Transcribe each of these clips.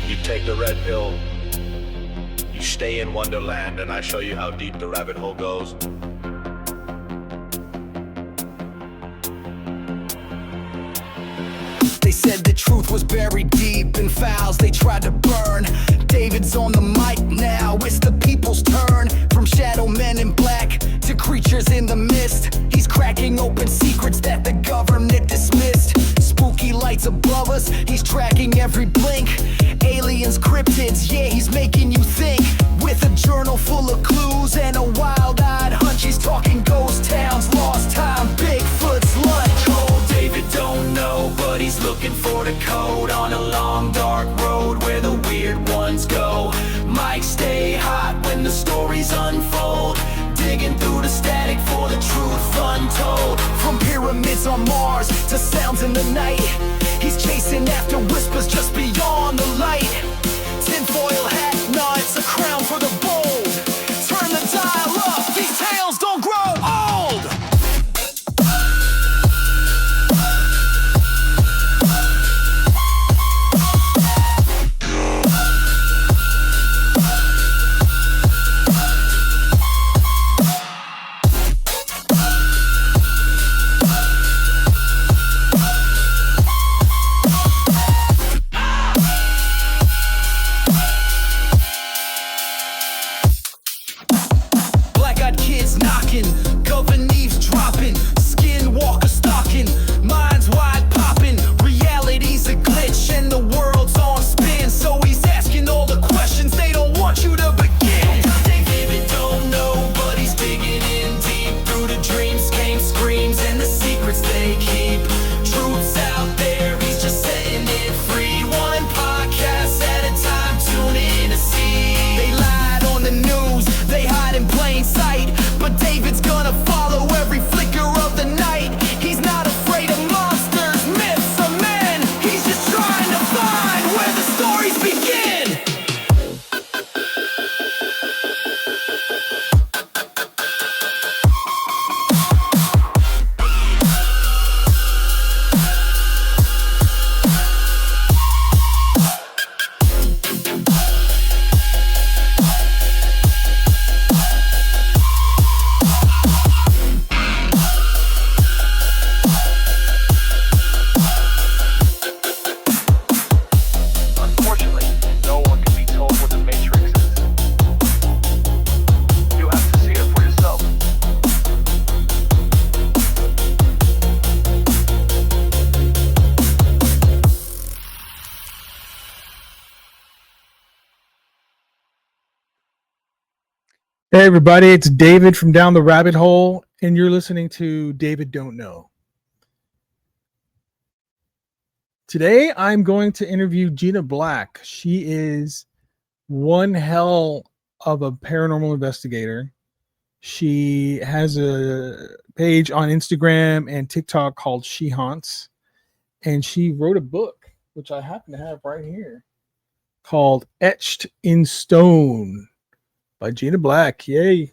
You take the red pill, you stay in Wonderland, and I show you how deep the rabbit hole goes. They said the truth was buried deep in files they tried to burn. David's on the mic now, it's the people's turn. From shadow men in black to creatures in the mist, he's cracking open secrets that the government dismissed. Spooky lights above us, he's tracking every blink. Aliens, cryptids, yeah, he's making you think. With a journal full of clues and a wild-eyed hunch, he's talking ghost towns, lost time, Bigfoot's lunch. Old Dayvid don't know, but he's looking for the code on a long dark road where the weird ones go. Mics stay hot when the stories unfold, digging through the static for the truth untold. From pyramids on Mars to sounds in the night, he's chasing after whispers just beyond the light. Tinfoil hat, nah, it's a crown for the bold. Turn the dial up, these tales don't grow old. Hey everybody, it's David from Down the Rabbit Hole, and you're listening to Dayvid Don't Know. Today I'm going to interview Gina Black. She is one hell of a paranormal investigator. She has a page on Instagram and TikTok called She Haunts, and she wrote a book, which I happen to have right here, called Etched in Stone by Gina Black. Yay.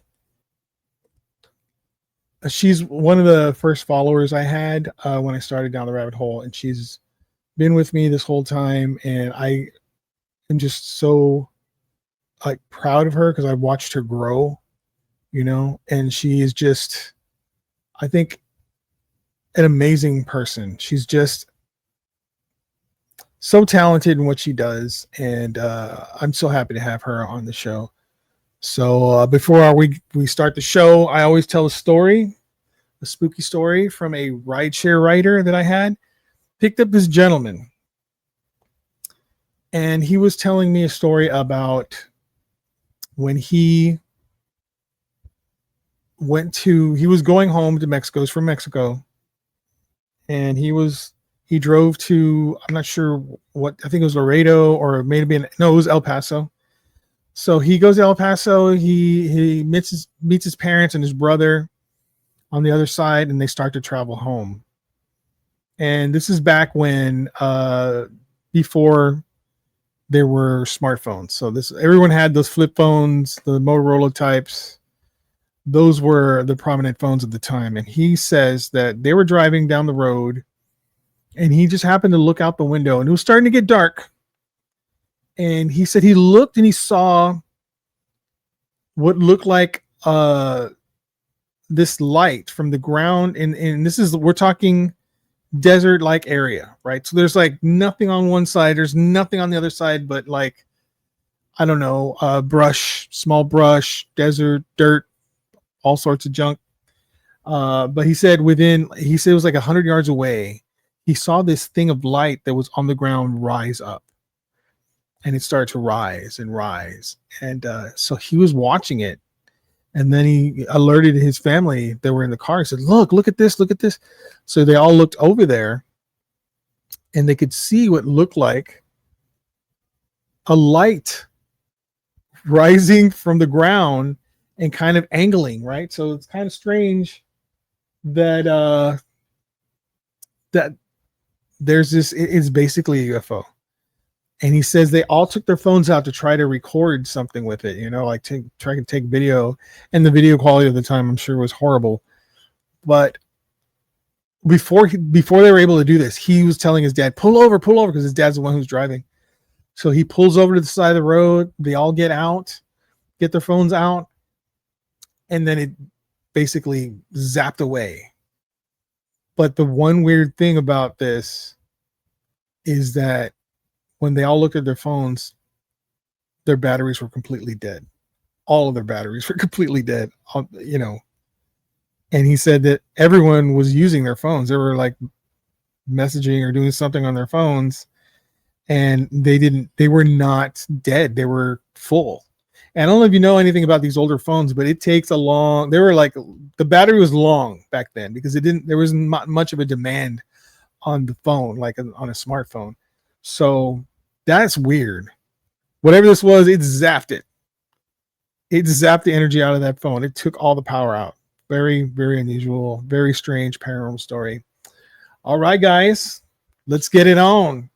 She's one of the first followers I had when I started Down the Rabbit Hole, and she's been with me this whole time, and I am just so proud of her because I've watched her grow, and she is just, I think, an amazing person. She's just so talented in what she does, and I'm so happy to have her on the show. So before we start the show, I always tell a story, a spooky story from a rideshare rider that I had. Picked up this gentleman, and he was telling me a story about when he was going home to Mexico. He's from Mexico, and he drove to, I'm not sure what, I think it was Laredo, or it may have been, no, it was El Paso. So he goes to El Paso, he meets his parents and his brother on the other side, and they start to travel home. And this is back when, before there were smartphones. So everyone had those flip phones, the Motorola types. Those were the prominent phones at the time. And he says that they were driving down the road, and he just happened to look out the window, and it was starting to get dark. And he said he looked and he saw what looked like this light from the ground, and this is, we're talking desert like area, right? So there's like nothing on one side, there's nothing on the other side, but like, I don't know, brush, small brush, desert, dirt, all sorts of junk. But he said it was like 100 yards away, he saw this thing of light that was on the ground rise up, and it started to rise and rise. And so he was watching it, and then he alerted his family that were in the car. He said, look at this, look at this. So they all looked over there, and they could see what looked like a light rising from the ground and kind of angling, right? So it's kind of strange that that there's this, it's basically a UFO. And he says they all took their phones out to try to record something with it, like try to take video, and the video quality of the time, I'm sure, was horrible. But before they were able to do this, he was telling his dad, pull over, because his dad's the one who's driving. So he pulls over to the side of the road. They all get out, get their phones out, and then it basically zapped away. But the one weird thing about this is that when they all looked at their phones, their batteries were completely dead. All of their batteries were completely dead, And he said that everyone was using their phones. They were like messaging or doing something on their phones, and they were not dead. They were full. And I don't know if you know anything about these older phones, but it takes the battery was long back then, because there wasn't much of a demand on the phone, like on a smartphone. So that's weird. Whatever this was, it zapped it. It zapped the energy out of that phone. It took all the power out. Very, very unusual, very strange paranormal story. All right, guys, let's get it on.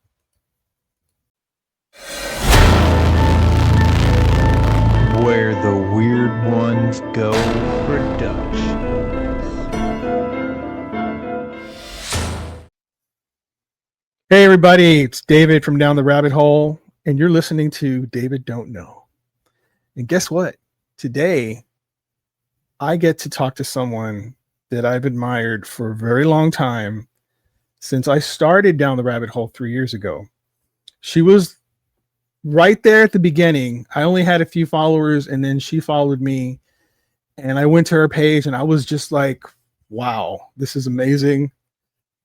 Where the weird ones go production. Hey everybody, it's David from Down the Rabbit Hole, and you're listening to Dayvid Don't Know. And guess what? Today, I get to talk to someone that I've admired for a very long time, since I started Down the Rabbit Hole 3 years ago. She was right there at the beginning. I only had a few followers, and then she followed me, and I went to her page, and I was just like, wow, this is amazing.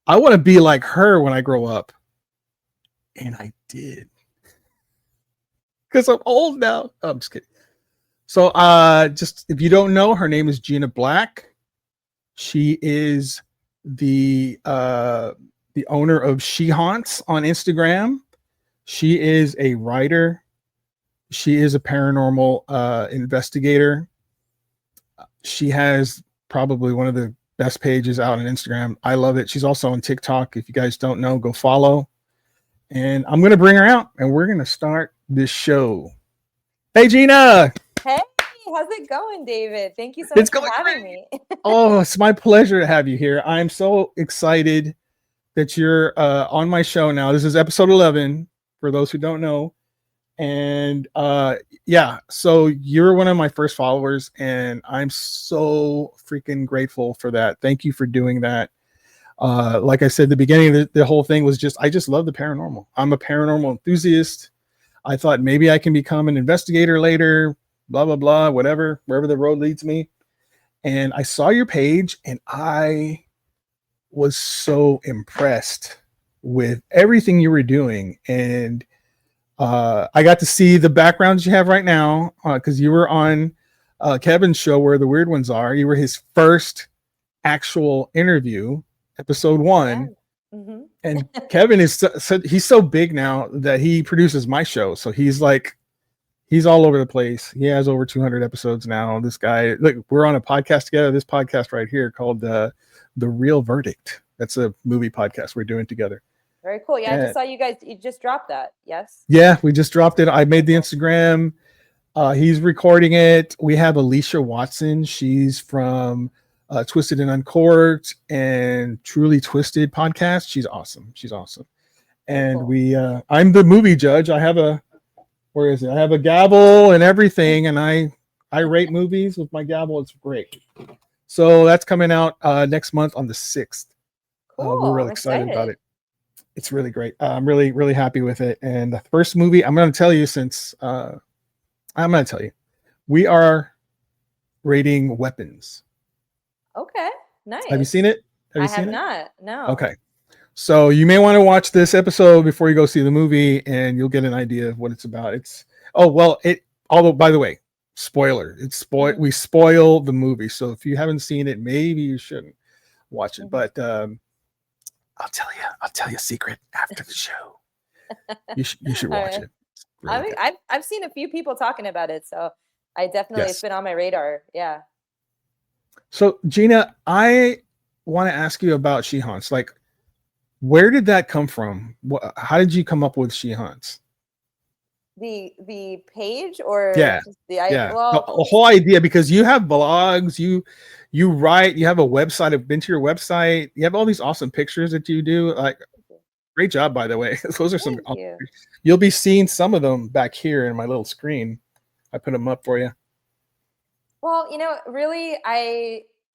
I want to be like her when I grow up. And I did. Because I'm old now. Oh, I'm just kidding. So just if you don't know, her name is Gina Black. She is the owner of She Haunts on Instagram. She is a writer. She is a paranormal investigator. She has probably one of the best pages out on Instagram. I love it. She's also on TikTok. If you guys don't know, go follow. And I'm going to bring her out, and we're going to start this show. Hey, Gina. Hey, how's it going, David? Thank you so much for having me. Oh, it's my pleasure to have you here. I'm so excited that you're on my show now. This is episode 11, for those who don't know. And yeah, so you're one of my first followers, and I'm so freaking grateful for that. Thank you for doing that. Like I said, the beginning, the whole thing was I just love the paranormal. I'm a paranormal enthusiast. I thought maybe I can become an investigator later, blah, blah, blah, whatever, wherever the road leads me. And I saw your page, and I was so impressed with everything you were doing. And I got to see the backgrounds you have right now, because you were on Kevin's show, Where the Weird Ones Are. You were his first actual interview, episode 1. Yeah. Mm-hmm. And Kevin is he's so big now that he produces my show. So he's all over the place. He has over 200 episodes now. This guy, look, we're on a podcast together. This podcast right here called The Real Verdict. That's a movie podcast we're doing together. Very cool. Yeah, I just saw you just dropped that. Yes. Yeah, we just dropped it. I made the Instagram. He's recording it. We have Alicia Watson. She's from Twisted and Uncorked and Truly Twisted podcast. She's awesome. And cool. I'm the movie judge. I have a Where is it? I have a gavel and everything, and I rate movies with my gavel. It's great. So that's coming out next month on the 6th. Cool. We're really I'm excited about excited. it. It's really great. I'm really, really happy with it. And the first movie, I'm going to tell you we are rating Weapons. Okay. Have you Nice. seen it? Have I you have seen it? not. No. Okay. So you may want to watch this episode before you go see the movie, and you'll get an idea of what it's about. Although by the way, spoiler, we spoil the movie. So if you haven't seen it, maybe you shouldn't watch it. But I'll tell you a secret after the show. You should All watch right. it. It's really good. I've seen a few people talking about it, so I definitely it's Yes. been on my radar. Yeah. So Gina, I want to ask you about She Haunts. Like, where did that come from? How did you come up with She Haunts? The page or Yeah, just yeah. well, The whole idea, because you have blogs, you write, you have a website. I've been to your website. You have all these awesome pictures that you do. Like, great job, by the way. Those are some. thank you. You'll be seeing some of them back here in my little screen. I put them up for you. Well, really,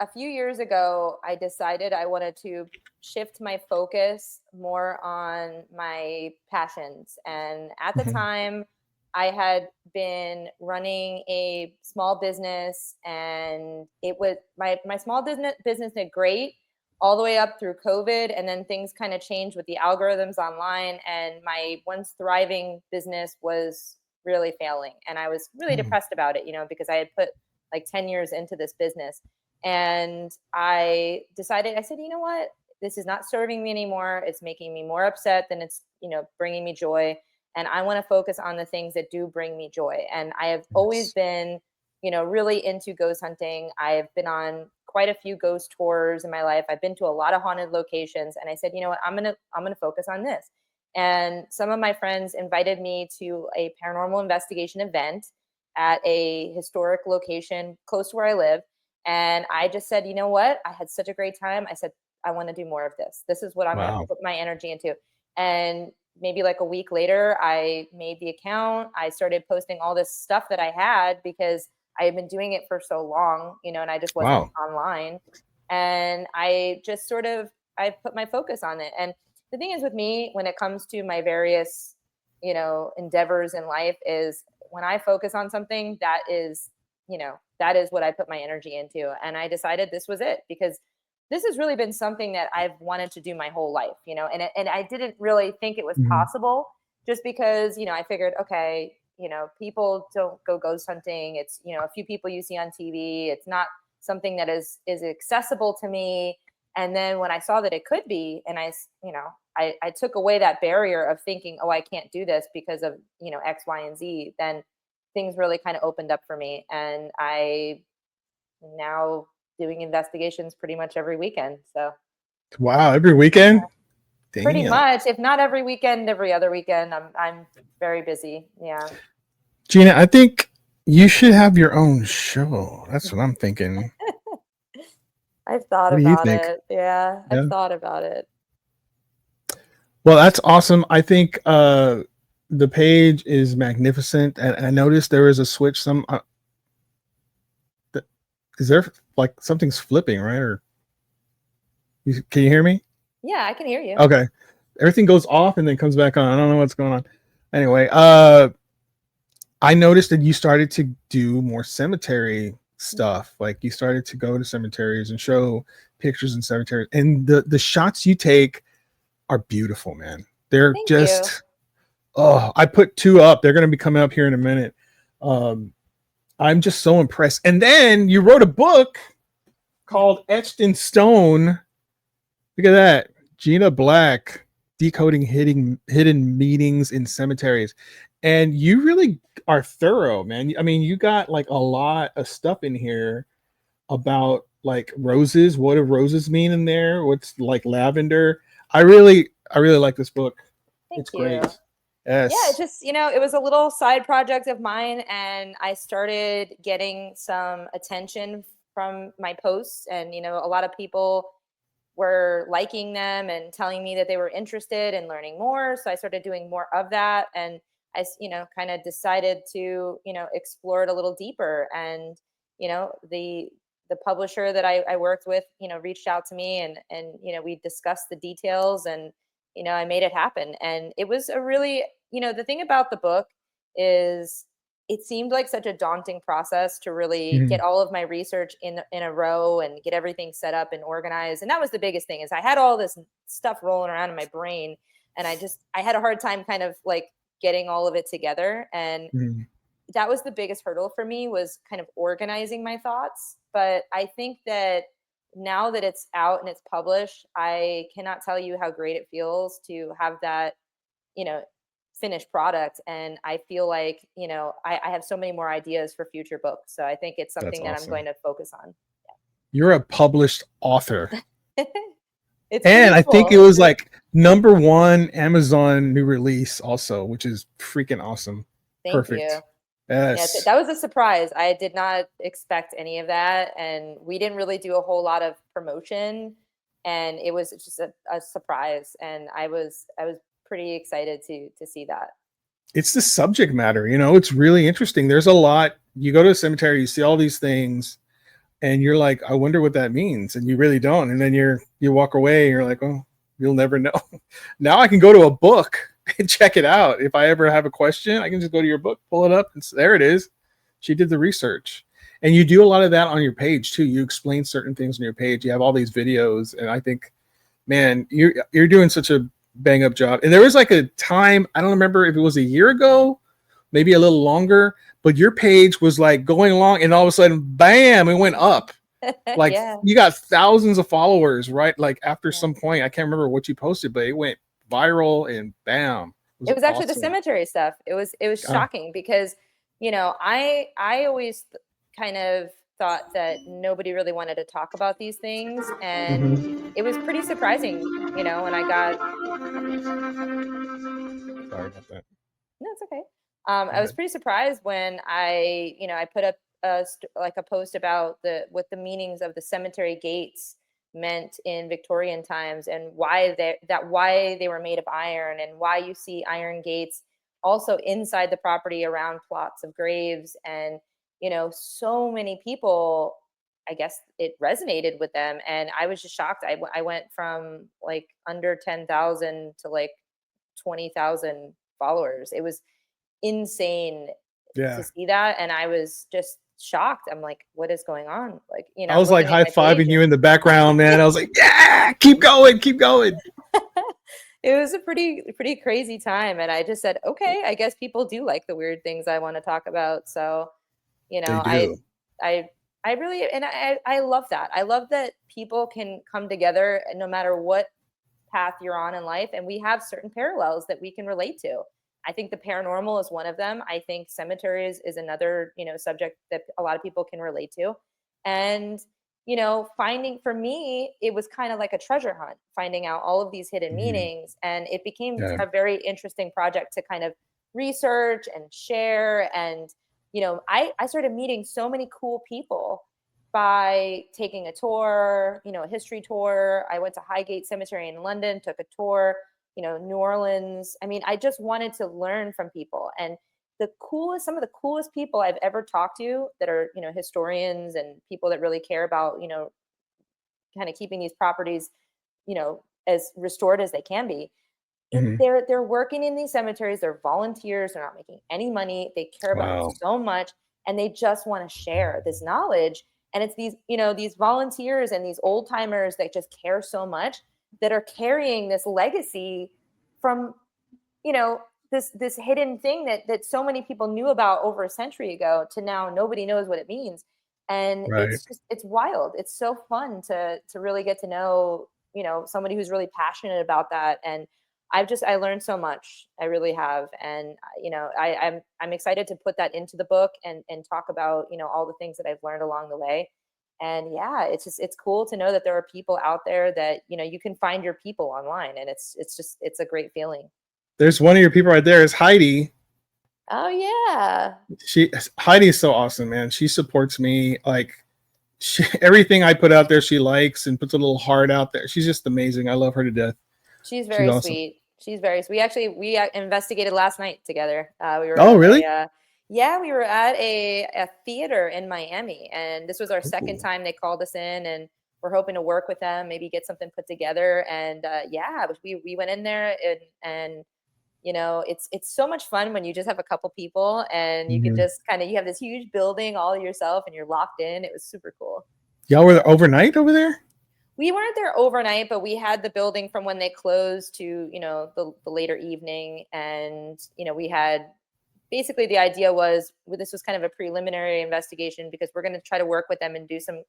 a few years ago, I decided I wanted to shift my focus more on my passions. And at the Mhm. time, I had been running a small business, and it was my small business did great all the way up through COVID, and then things kind of changed with the algorithms online, and my once thriving business was really failing, and I was really depressed about it, because I had put like 10 years into this business. And I decided, I said, you know what? This is not serving me anymore. It's making me more upset than it's, bringing me joy. And I want to focus on the things that do bring me joy. And I have always been, really into ghost hunting. I've been on quite a few ghost tours in my life. I've been to a lot of haunted locations. And I said, you know what? I'm gonna focus on this. And some of my friends invited me to a paranormal investigation event at a historic location close to where I live. And I just said, you know what? I had such a great time. I said, I want to do more of this. This is what I'm going to Wow. put my energy into. And maybe like a week later, I made the account. I started posting all this stuff that I had because I had been doing it for so long, and I just wasn't Wow. online. And I just I put my focus on it. And the thing is with me, when it comes to my various, endeavors in life, is when I focus on something, that is what I put my energy into. And I decided this was it, because this has really been something that I've wanted to do my whole life, and I didn't really think it was Mhm. possible, just because, I figured, okay, people don't go ghost hunting. It's, a few people you see on TV. It's not something that is accessible to me. And then when I saw that it could be, and I took away that barrier of thinking, oh, I can't do this because of, X, Y, and Z, then things really kind of opened up for me. And I now doing investigations pretty much every weekend. So Wow. Every weekend? pretty Damn. much, if not every weekend, every other weekend, I'm very busy. Yeah. Gina, I think you should have your own show. That's what I'm thinking. I've thought What do you about think? it. Yeah. Yeah. I've thought about it. Well, that's awesome. I think the page is magnificent, and I noticed there is a switch. Is there like something's flipping, right? Or can you hear me? Yeah, I can hear you. Okay, everything goes off and then comes back on. I don't know what's going on. Anyway, I noticed that you started to do more cemetery stuff. Like you started to go to cemeteries and show pictures in cemeteries, and the shots you take are beautiful, man. They're Thank just you. oh, I put 2 up. They're going to be coming up here in a minute. I'm just so impressed. And then you wrote a book called Etched in Stone. Look at that. Gina Black, Decoding Hidden Meanings in Cemeteries. And you really are thorough, man. I mean, you got like a lot of stuff in here about like roses. What do roses mean in there? What's like lavender? I really like this book. Thank It's you. great. Yeah, it Yes. just, it was a little side project of mine, and I started getting some attention from my posts, and, a lot of people were liking them and telling me that they were interested in learning more. So I started doing more of that. And kind of decided to, explore it a little deeper. And, the publisher that I worked with, reached out to me, and, we discussed the details, and, I made it happen. And it was a really, the thing about the book is it seemed like such a daunting process to really get all of my research in a row and get everything set up and organized. And that was the biggest thing, is I had all this stuff rolling around in my brain, and I had a hard time kind of like getting all of it together. And that was the biggest hurdle for me, was kind of organizing my thoughts. But I think that now that it's out and it's published, I cannot tell you how great it feels to have that, finished product. And I feel like, I have so many more ideas for future books. So I think it's something that I'm going to focus on. You're a published author. It's and I cool. think it was like #1 Amazon new release also, which is freaking awesome. Thank Perfect. you. Yes. Yeah, that was a surprise. I did not expect any of that. And we didn't really do a whole lot of promotion, and it was just a surprise. And I was pretty excited to see that. It's the subject matter, it's really interesting. There's a lot. You go to a cemetery, you see all these things, and you're like, I wonder what that means. And you really don't. And then you walk away and you're like, oh, you'll never know. Now I can go to a book and check it out. If I ever have a question, I can just go to your book, pull it up, and there it is. She did the research. And you do a lot of that on your page too. You explain certain things on your page. You have all these videos. And I think, man, you're doing such a bang up job. And there was like a time, I don't remember if it was a year ago, maybe a little longer, but your page was like going along, and all of a sudden, bam, it went up. Like you got thousands of followers, right? Like after some point, I can't remember what you posted, but it went viral, and bam. It was actually the cemetery stuff. It was shocking because, I always kind of thought that nobody really wanted to talk about these things. And it was pretty surprising, when I got. Sorry about that. No, it's okay. I was pretty surprised when I put up a post about what the meanings of the cemetery gates meant in Victorian times, and why they were made of iron, and why you see iron gates also inside the property around plots of graves. And so many people, I guess it resonated with them, and I was just shocked. I went from like under 10,000 to like 20,000 followers. It was insane to see that, and I was just shocked. I'm like, what is going on? Like, I was like high-fiving you in the background, man. I was like, yeah, keep going. It was a pretty crazy time, and I just said, okay, I guess people do like the weird things I want to talk about. So, I really, and I love that. I love that people can come together no matter what path you're on in life, and we have certain parallels that we can relate to. I think the paranormal is one of them. I think cemeteries is another, subject that a lot of people can relate to. And, for me, it was kind of like a treasure hunt, finding out all of these hidden meanings. And it became a very interesting project to kind of research and share. And, I started meeting so many cool people by taking a tour, a history tour. I went to Highgate Cemetery in London, took a tour, New Orleans. I mean, I just wanted to learn from people. And some of the coolest people I've ever talked to that are, historians and people that really care about, kind of keeping these properties, as restored as they can be. They're working in these cemeteries. They're volunteers. They're not making any money. They care about it so much, and they just want to share this knowledge. And it's these, these volunteers and these old timers that just care so much, that are carrying this legacy from, this hidden thing that so many people knew about over a century ago, to now nobody knows what it means. And it's wild. It's so fun to really get to know, somebody who's really passionate about that. And I learned so much. I really have. And, I'm excited to put that into the book and talk about, all the things that I've learned along the way. And yeah, it's cool to know that there are people out there that, you can find your people online, and it's a great feeling. There's one of your people right there is Heidi. Oh yeah. Heidi is so awesome, man. She supports me. Like everything I put out there, she likes and puts a little heart out there. She's just amazing. I love her to death. She's very awesome. sweet. She's very. We investigated last night together. We were. Oh, at really? Yeah, we were at a theater in Miami, and this was our second time they called us in, and we're hoping to work with them, maybe get something put together. And yeah, we went in there, and you know, it's so much fun when you just have a couple people and you can just kind of, you have this huge building all yourself and you're locked in. It was super cool. Y'all were there overnight over there? We weren't there overnight, but we had the building from when they closed to, you know, the later evening. And, you know, we had basically the idea was, well, this was kind of a preliminary investigation because we're going to try to work with them and do some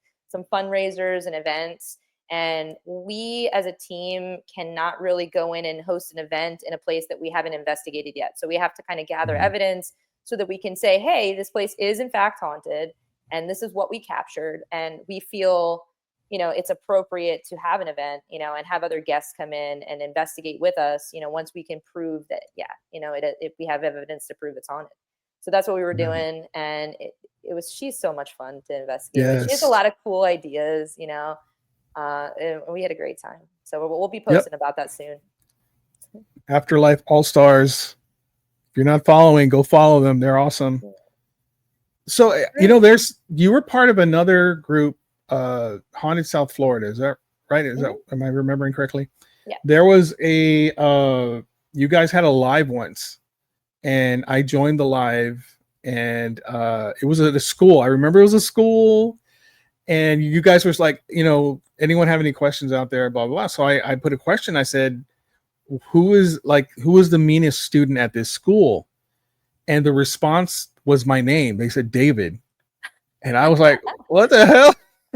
fundraisers and events. And we as a team cannot really go in and host an event in a place that we haven't investigated yet. So we have to kind of gather evidence so that we can say, hey, this place is in fact haunted and this is what we captured. And we feel, you know, it's appropriate to have an event, you know, and have other guests come in and investigate with us, you know, once we can prove that, yeah, you know, if we have evidence to prove it's haunted. So that's what we were doing. And she's so much fun to investigate. Yes. She has a lot of cool ideas, you know, and we had a great time. So we'll be posting about that soon. Afterlife All-Stars. If you're not following, go follow them. They're awesome. So, you know, you were part of another group, Haunted South Florida. Is that right? Am I remembering correctly? Yeah. There was you guys had a live once and I joined the live and it was at a school. I remember it was a school and you guys was like, you know, anyone have any questions out there, blah, blah, blah. So I put a question. I said, who is the meanest student at this school? And the response was my name. They said Dayvid. And I was like, what the hell?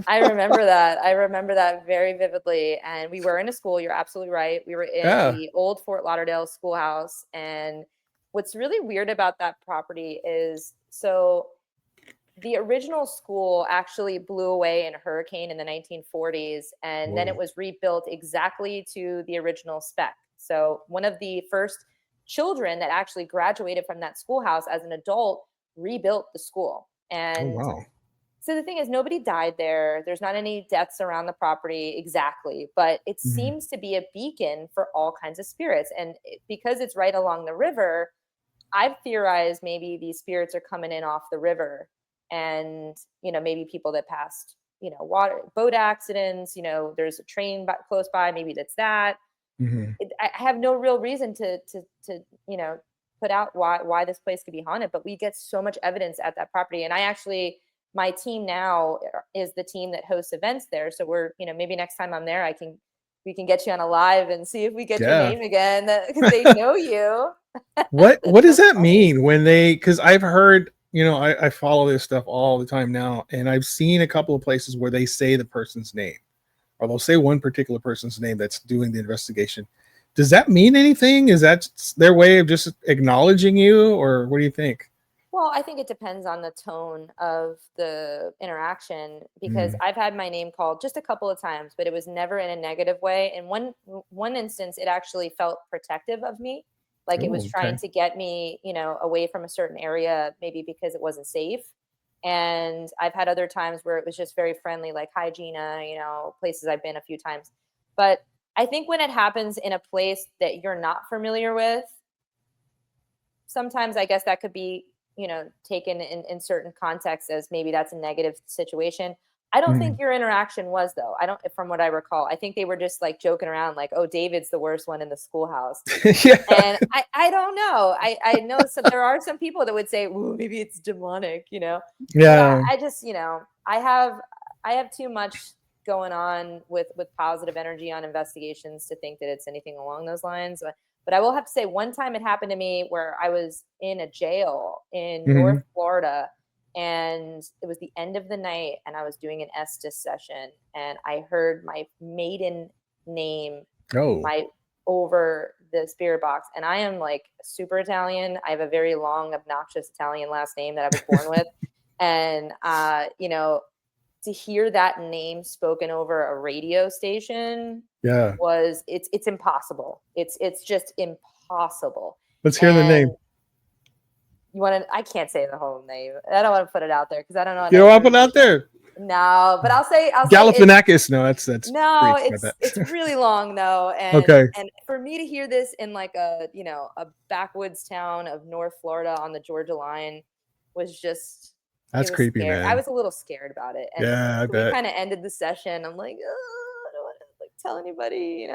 I remember that. I remember that very vividly. And we were in a school. You're absolutely right. We were in the old Fort Lauderdale schoolhouse. And what's really weird about that property is, so the original school actually blew away in a hurricane in the 1940s. And then it was rebuilt exactly to the original spec. So one of the first children that actually graduated from that schoolhouse as an adult rebuilt the school. And so the thing is, nobody died there. There's not any deaths around the property exactly, but it seems to be a beacon for all kinds of spirits. And because it's right along the river, I've theorized maybe these spirits are coming in off the river and, you know, maybe people that passed, you know, boat accidents, you know, there's a train close by, maybe that's that. I have no real reason to you know, put out why this place could be haunted, but we get so much evidence at that property. And my team now is the team that hosts events there. So we're, you know, maybe next time I'm there, we can get you on a live and see if we get your name again because they know you. What does that mean when because I've heard, you know, I follow this stuff all the time now, and I've seen a couple of places where they say the person's name, or they'll say one particular person's name that's doing the investigation. Does that mean anything? Is that their way of just acknowledging you, or what do you think? Well, I think it depends on the tone of the interaction, because I've had my name called just a couple of times, but it was never in a negative way. In one instance, it actually felt protective of me. Like it was trying to get me, you know, away from a certain area, maybe because it wasn't safe. And I've had other times where it was just very friendly, like, hi, Gina, you know, places I've been a few times. But I think when it happens in a place that you're not familiar with, sometimes I guess that could be, you know, taken in certain contexts as maybe that's a negative situation. I don't think your interaction was, though. From what I recall, I think they were just like joking around, like, oh, David's the worst one in the schoolhouse. And I don't know. I know there are some people that would say, ooh, maybe it's demonic, you know? Yeah. I just, you know, I have too much going on with positive energy on investigations to think that it's anything along those lines. But I will have to say, one time it happened to me where I was in a jail in North Florida, and it was the end of the night, and I was doing an Estes session, and I heard my maiden name over the spirit box. And I am like super Italian. I have a very long, obnoxious Italian last name that I was born with. And, you know, to hear that name spoken over a radio station it's impossible. It's just impossible. Let's hear the name. You want to? I can't say the whole name. I don't want to put it out there because I don't know. You don't want to put it out there. No, but I'll say Galifianakis. No, that's no, Greek. My it's bad. really long though, Okay. and for me to hear this in like a a backwoods town of North Florida on the Georgia line was just it That's was creepy, scary. I man. was a little scared about it, and Yeah, I so we bet. kind of ended the session. I'm like, oh, I don't want to like tell anybody,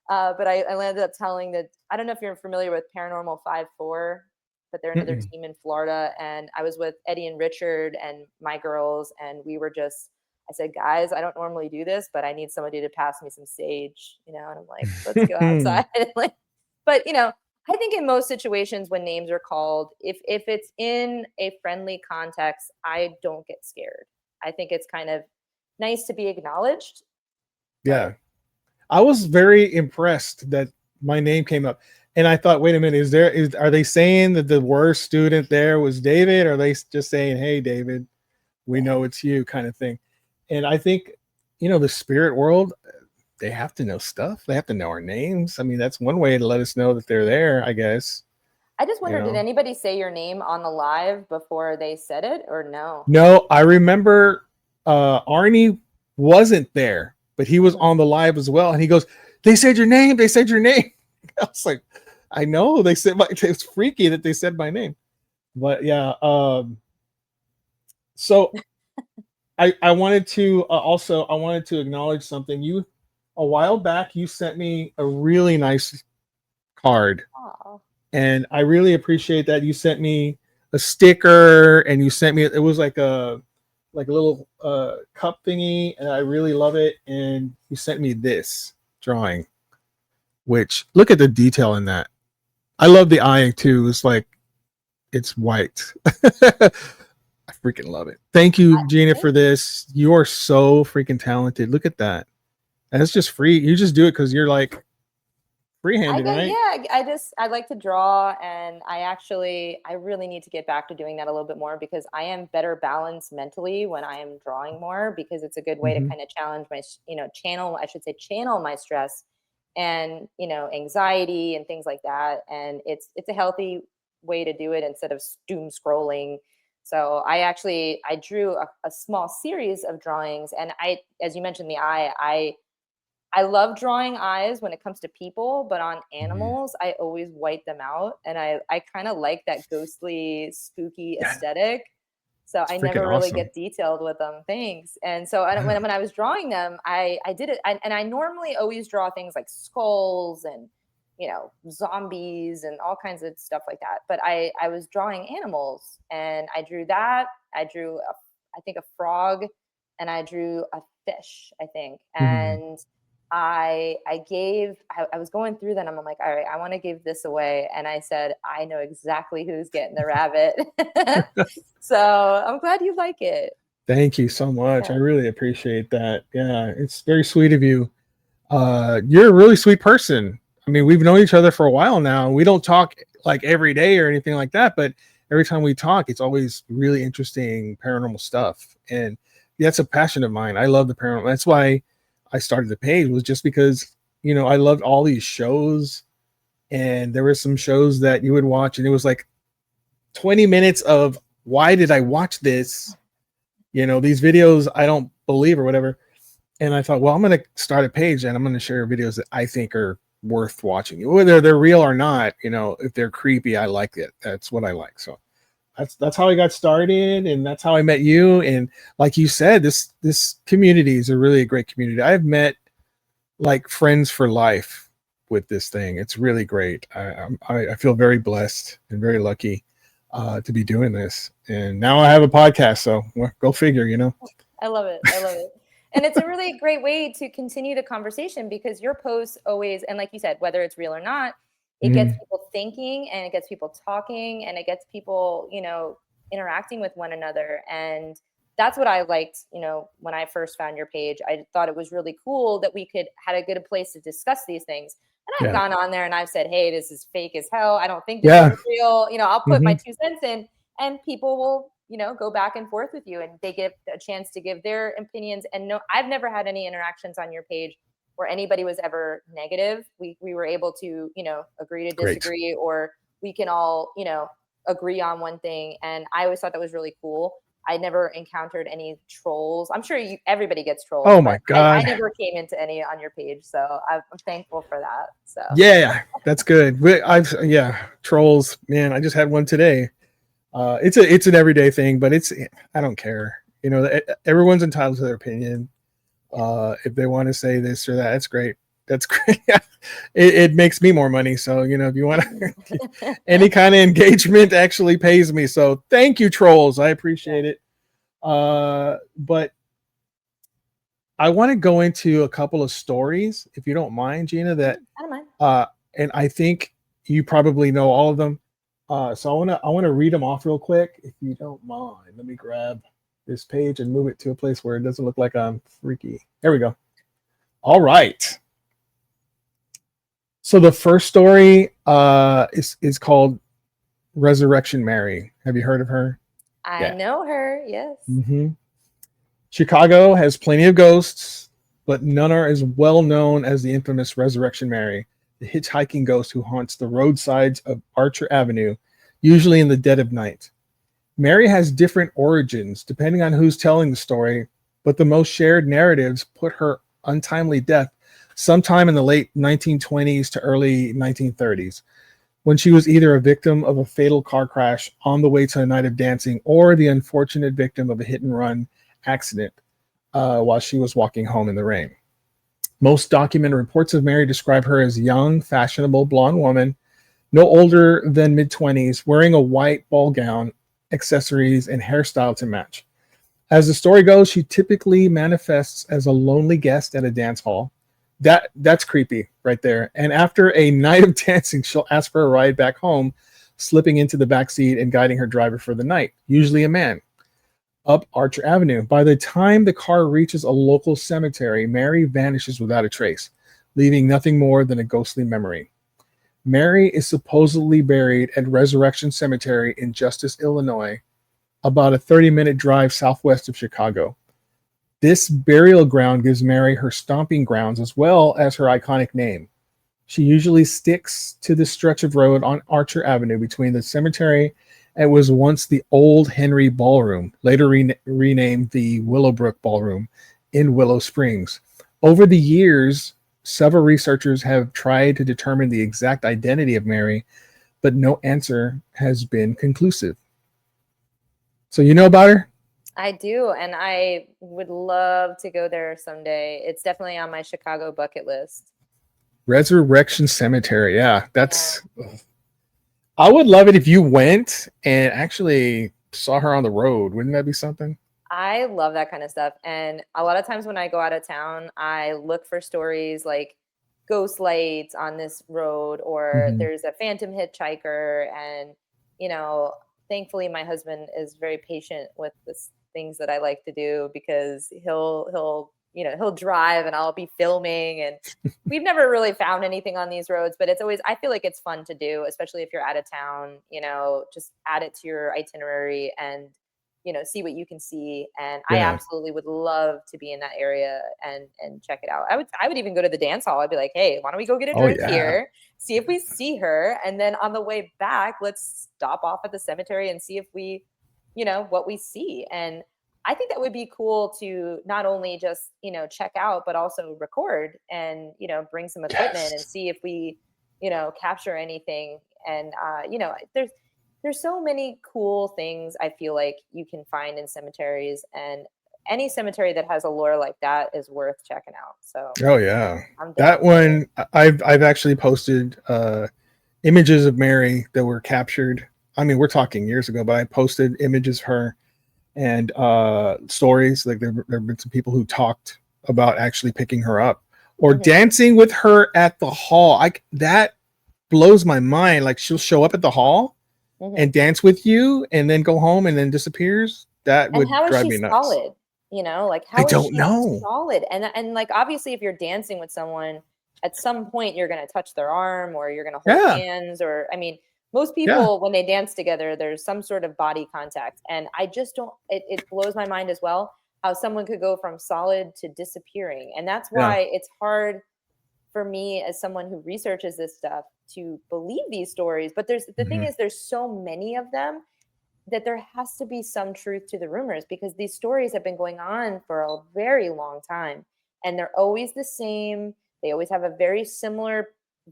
But I landed up telling that I don't know if you're familiar with Paranormal 54, but they're another Mm-mm. team in Florida, and I was with Eddie and Richard and my girls, and we were just I said, guys, I don't normally do this, but I need somebody to pass me some sage, and I'm like, let's go outside. Like, but I think in most situations when names are called, if it's in a friendly context, I don't get scared. I think it's kind of nice to be acknowledged. Yeah. I was very impressed that my name came up. And I thought, wait a minute, are they saying that the worst student there was David? Or are they just saying, hey, David, we know it's you kind of thing? And I think, the spirit world, they have to know stuff. They have to know our names. I mean, that's one way to let us know that they're there, I guess. I just You wonder, did know? anybody say your name on the live before they said it or no? No, I remember Arnie wasn't there, but he was on the live as well. And he goes, they said your name. They said your name. I was like, I know they said it's freaky that they said my name. But yeah. So I wanted to I wanted to acknowledge something. A while back, you sent me a really nice card. Oh, And I really appreciate that. You sent me a sticker and you sent me, it was like a little cup thingy, and I really love it. And you sent me this drawing, which look at the detail in that. I love the eye too. It's like it's white. I freaking love it. Thank you, Gina, for this. You are so freaking talented. Look at that. And it's just free. You just do it because you're like free-handed, right? I like to draw, and I really need to get back to doing that a little bit more because I am better balanced mentally when I am drawing more, because it's a good way to kind of challenge my channel my stress and anxiety and things like that, and it's a healthy way to do it instead of doom scrolling. So I drew a small series of drawings, and as you mentioned, the eye, I love drawing eyes when it comes to people, but on animals, I always white them out. And I kind of like that ghostly, spooky aesthetic. So I never really awesome. get detailed with them. Thanks. And so when I was drawing them, I did it. And I normally always draw things like skulls and, zombies and all kinds of stuff like that. But I was drawing animals, and I drew that. I drew, I think, a frog, and I drew a fish, I think. And I was going through them. I'm like, all right, I want to give this away. And I said, I know exactly who's getting the rabbit. So I'm glad you like it. Thank you so much. Yeah. I really appreciate that. Yeah, it's very sweet of you. You're a really sweet person. I mean, we've known each other for a while now, and we don't talk like every day or anything like that, but every time we talk, it's always really interesting paranormal stuff. And that's a passion of mine. I love the paranormal. That's why I started the page, was just because, I loved all these shows, and there were some shows that you would watch and it was like 20 minutes of, why did I watch this? These videos I don't believe or whatever. And I thought, well, I'm going to start a page and I'm going to share videos that I think are worth watching, whether they're real or not. If they're creepy, I like it. That's what I like. So that's how I got started, and that's how I met you. And like you said, this community is a really great community. I've met like friends for life with this thing. It's really great. I feel very blessed and very lucky to be doing this. And now I have a podcast, so go figure. I love it. I love it. And it's a really great way to continue the conversation, because your posts always, and like you said, whether it's real or not, it gets people thinking, and it gets people talking, and it gets people, interacting with one another. And that's what I liked, when I first found your page. I thought it was really cool that we had a good place to discuss these things. And I've gone on there and I've said, hey, this is fake as hell. I don't think this is real. I'll put my 2 cents in, and people will, go back and forth with you, and they get a chance to give their opinions. And no, I've never had any interactions on your page where anybody was ever negative. We were able to, agree to disagree, or we can all, agree on one thing. And I always thought that was really cool. I never encountered any trolls. I'm sure everybody gets trolls. Oh my but I God. never came into any on your page, so I'm thankful for that. So Yeah, that's good. Trolls, man. I just had one today. It's an everyday thing, but I don't care. You know, everyone's entitled to their opinion. If they want to say this or that, that's great. That's great. It makes me more money. So, you know, if you want to, any kind of engagement actually pays me. So thank you, trolls. I appreciate it. But I want to go into a couple of stories, if you don't mind, Gina, that, I don't mind. and I think you probably know all of them. So I want to read them off real quick, if you don't mind. Let me grab this page and move it to a place where it doesn't look like I'm freaky. There we go. All right. So the first story is called Resurrection Mary. Have you heard of her? I know her. Yes. Mm-hmm. Chicago has plenty of ghosts, but none are as well known as the infamous Resurrection Mary, the hitchhiking ghost who haunts the roadsides of Archer Avenue, usually in the dead of night. Mary has different origins depending on who's telling the story, but the most shared narratives put her untimely death sometime in the late 1920s to early 1930s, when she was either a victim of a fatal car crash on the way to a night of dancing or the unfortunate victim of a hit and run accident while she was walking home in the rain. Most documented reports of Mary describe her as a young, fashionable blonde woman, no older than mid-20s, wearing a white ball gown, accessories, and hairstyle to match. As the story goes, she typically manifests as a lonely guest at a dance hall. That's creepy right there. And after a night of dancing, she'll ask for a ride back home, slipping into the back seat and guiding her driver for the night, usually a man, up Archer Avenue. By the time the car reaches a local cemetery, Mary vanishes without a trace, leaving nothing more than a ghostly memory. Mary is supposedly buried at Resurrection Cemetery in Justice, Illinois, about a 30-minute drive southwest of Chicago. This burial ground gives Mary her stomping grounds as well as her iconic name. She usually sticks to the stretch of road on Archer Avenue between the cemetery and was once the Old Henry Ballroom, later renamed the Willowbrook Ballroom in Willow Springs. Over the years, several researchers have tried to determine the exact identity of Mary, but no answer has been conclusive. So you know about her? I do, and I would love to go there someday. It's definitely on my Chicago bucket list. Resurrection Cemetery. Yeah, that's. I would love it if you went and actually saw her on the road. Wouldn't that be something? I love that kind of stuff. And a lot of times when I go out of town, I look for stories like ghost lights on this road, or there's a phantom hitchhiker. And, you know, thankfully my husband is very patient with the things that I like to do, because he'll drive and I'll be filming, and we've never really found anything on these roads, but it's always, I feel like it's fun to do, especially if you're out of town, just add it to your itinerary and, see what you can see. And I absolutely would love to be in that area and check it out. I would even go to the dance hall. I'd be like, hey, why don't we go get a drink here, see if we see her. And then on the way back, let's stop off at the cemetery and see if we, what we see. And I think that would be cool to not only just, check out, but also record and, bring some equipment and see if we, capture anything. And, there's so many cool things I feel like you can find in cemeteries, and any cemetery that has a lore like that is worth checking out. So, that one, I've actually posted images of Mary that were captured. I mean, we're talking years ago, but I posted images of her and stories. Like there have been some people who talked about actually picking her up or dancing with her at the hall. That blows my mind. Like she'll show up at the hall and dance with you and then go home and then disappears. That would drive me nuts. Solid? Like how I don't know. Solid. And like obviously if you're dancing with someone, at some point you're going to touch their arm or you're going to hold hands, or I mean, most people when they dance together, there's some sort of body contact. And I just don't, it blows my mind as well how someone could go from solid to disappearing. And that's why it's hard for me as someone who researches this stuff to believe these stories. But the thing is, there's so many of them that there has to be some truth to the rumors, because these stories have been going on for a very long time, and they're always the same. They always have a very similar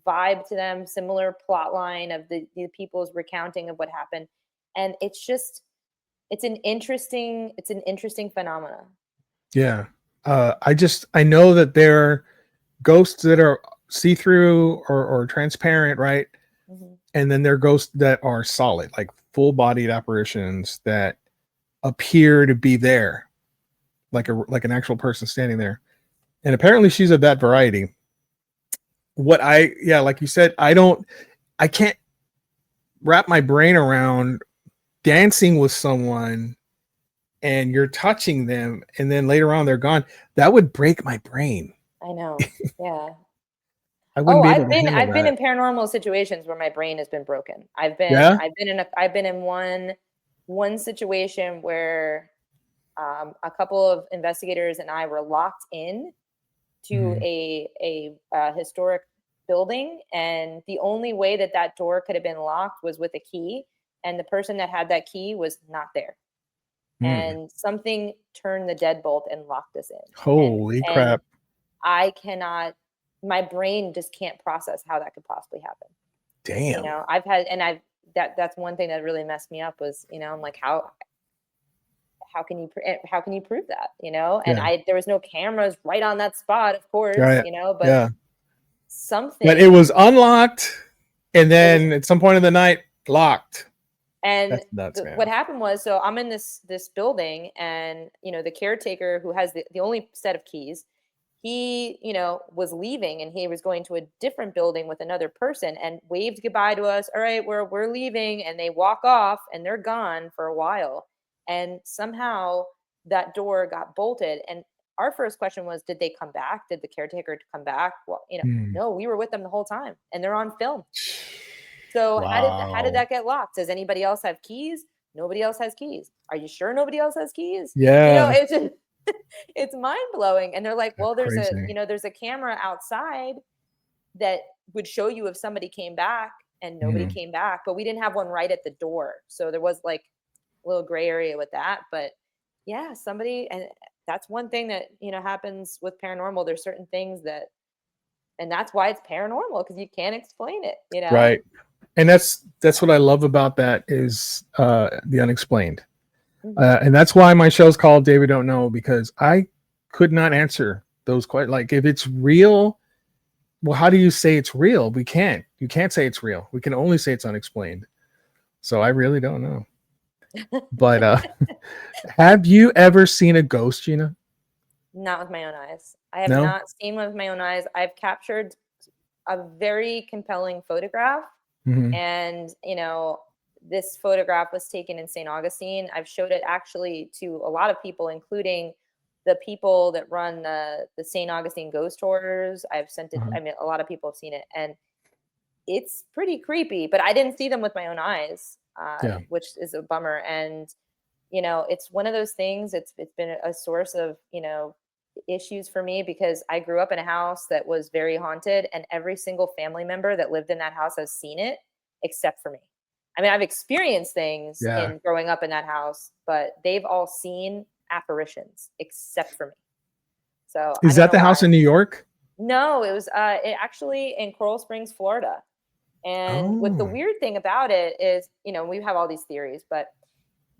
vibe to them, similar plot line of the people's recounting of what happened. And it's just, it's an interesting phenomena. Yeah. I know that there are ghosts that are see-through or transparent, right? Mhm. And then there are ghosts that are solid, like full-bodied apparitions that appear to be there, like an actual person standing there. And apparently she's of that variety. Like you said, I can't wrap my brain around dancing with someone and you're touching them and then later on they're gone. That would break my brain. I know. Yeah. I wouldn't be able I've to handle been that. in paranormal situations where my brain has been broken. Yeah. I've been in one situation where a couple of investigators and I were locked in to Mhm. a historic building, and the only way that that door could have been locked was with a key, and the person that had that key was not there, Hmm. and something turned the deadbolt and locked us in. Holy And crap. I cannot, my brain just can't process how that could possibly happen. You Damn. know, that's one thing that really messed me up was, you know, I'm like, how can you how can you prove that, you know? And Yeah. there was no cameras right on that spot, of course, Right. you know, but Yeah. But it something, was unlocked and it was. then at some point in the night locked. And That's nuts, man. what happened was, so I'm in this building, and you know, the caretaker who has the only set of keys, he, you know, was leaving and he was going to a different building with another person and waved goodbye to us. All right, we're leaving, and they walk off and they're gone for a while. And somehow that door got bolted. And our first question was, did they come back? Did the caretaker come back? Well, you know, Hmm. no, we were with them the whole time, and they're on film. So how did Wow. that get locked? Does anybody else have keys? Nobody else has keys. Are you sure nobody else has keys? You know, Yeah. it's just, it's mind blowing. And they're like, That's well, crazy. there's a camera outside that would show you if somebody came back, and nobody Mhm. came back, but we didn't have one right at the door. So there was like a little gray area with that. But yeah, somebody, and that's one thing that, you know, happens with paranormal. There's certain things that, and that's why it's paranormal, because you can't explain it, you know? Right. And that's what I love about that is the unexplained. Mhm. And that's why my show's called Dayvid Don't Know, because I could not answer those questions. Like if it's real, well, how do you say it's real? We can't. You can't say it's real. We can only say it's unexplained. So I really don't know. But have you ever seen a ghost, Gina? Not with my own eyes. I have No? not seen one with my own eyes. I've captured a very compelling photograph, Hmm. and you know, this photograph was taken in St. Augustine. I've showed it actually to a lot of people, including the people that run the St. Augustine ghost tours. I've sent it. Uh-huh. I mean, a lot of people have seen it, and it's pretty creepy. But I didn't see them with my own eyes, Yeah. which is a bummer. And you know, it's one of those things. It's been a source of, you know, issues for me, because I grew up in a house that was very haunted, and every single family member that lived in that house has seen it except for me. I mean, I've experienced things Yeah. in growing up in that house, but they've all seen apparitions except for me. So I Is don't that know the why. house in New York? No, it actually in Coral Springs, Florida. And what the Oh. weird thing about it is, you know, we have all these theories, but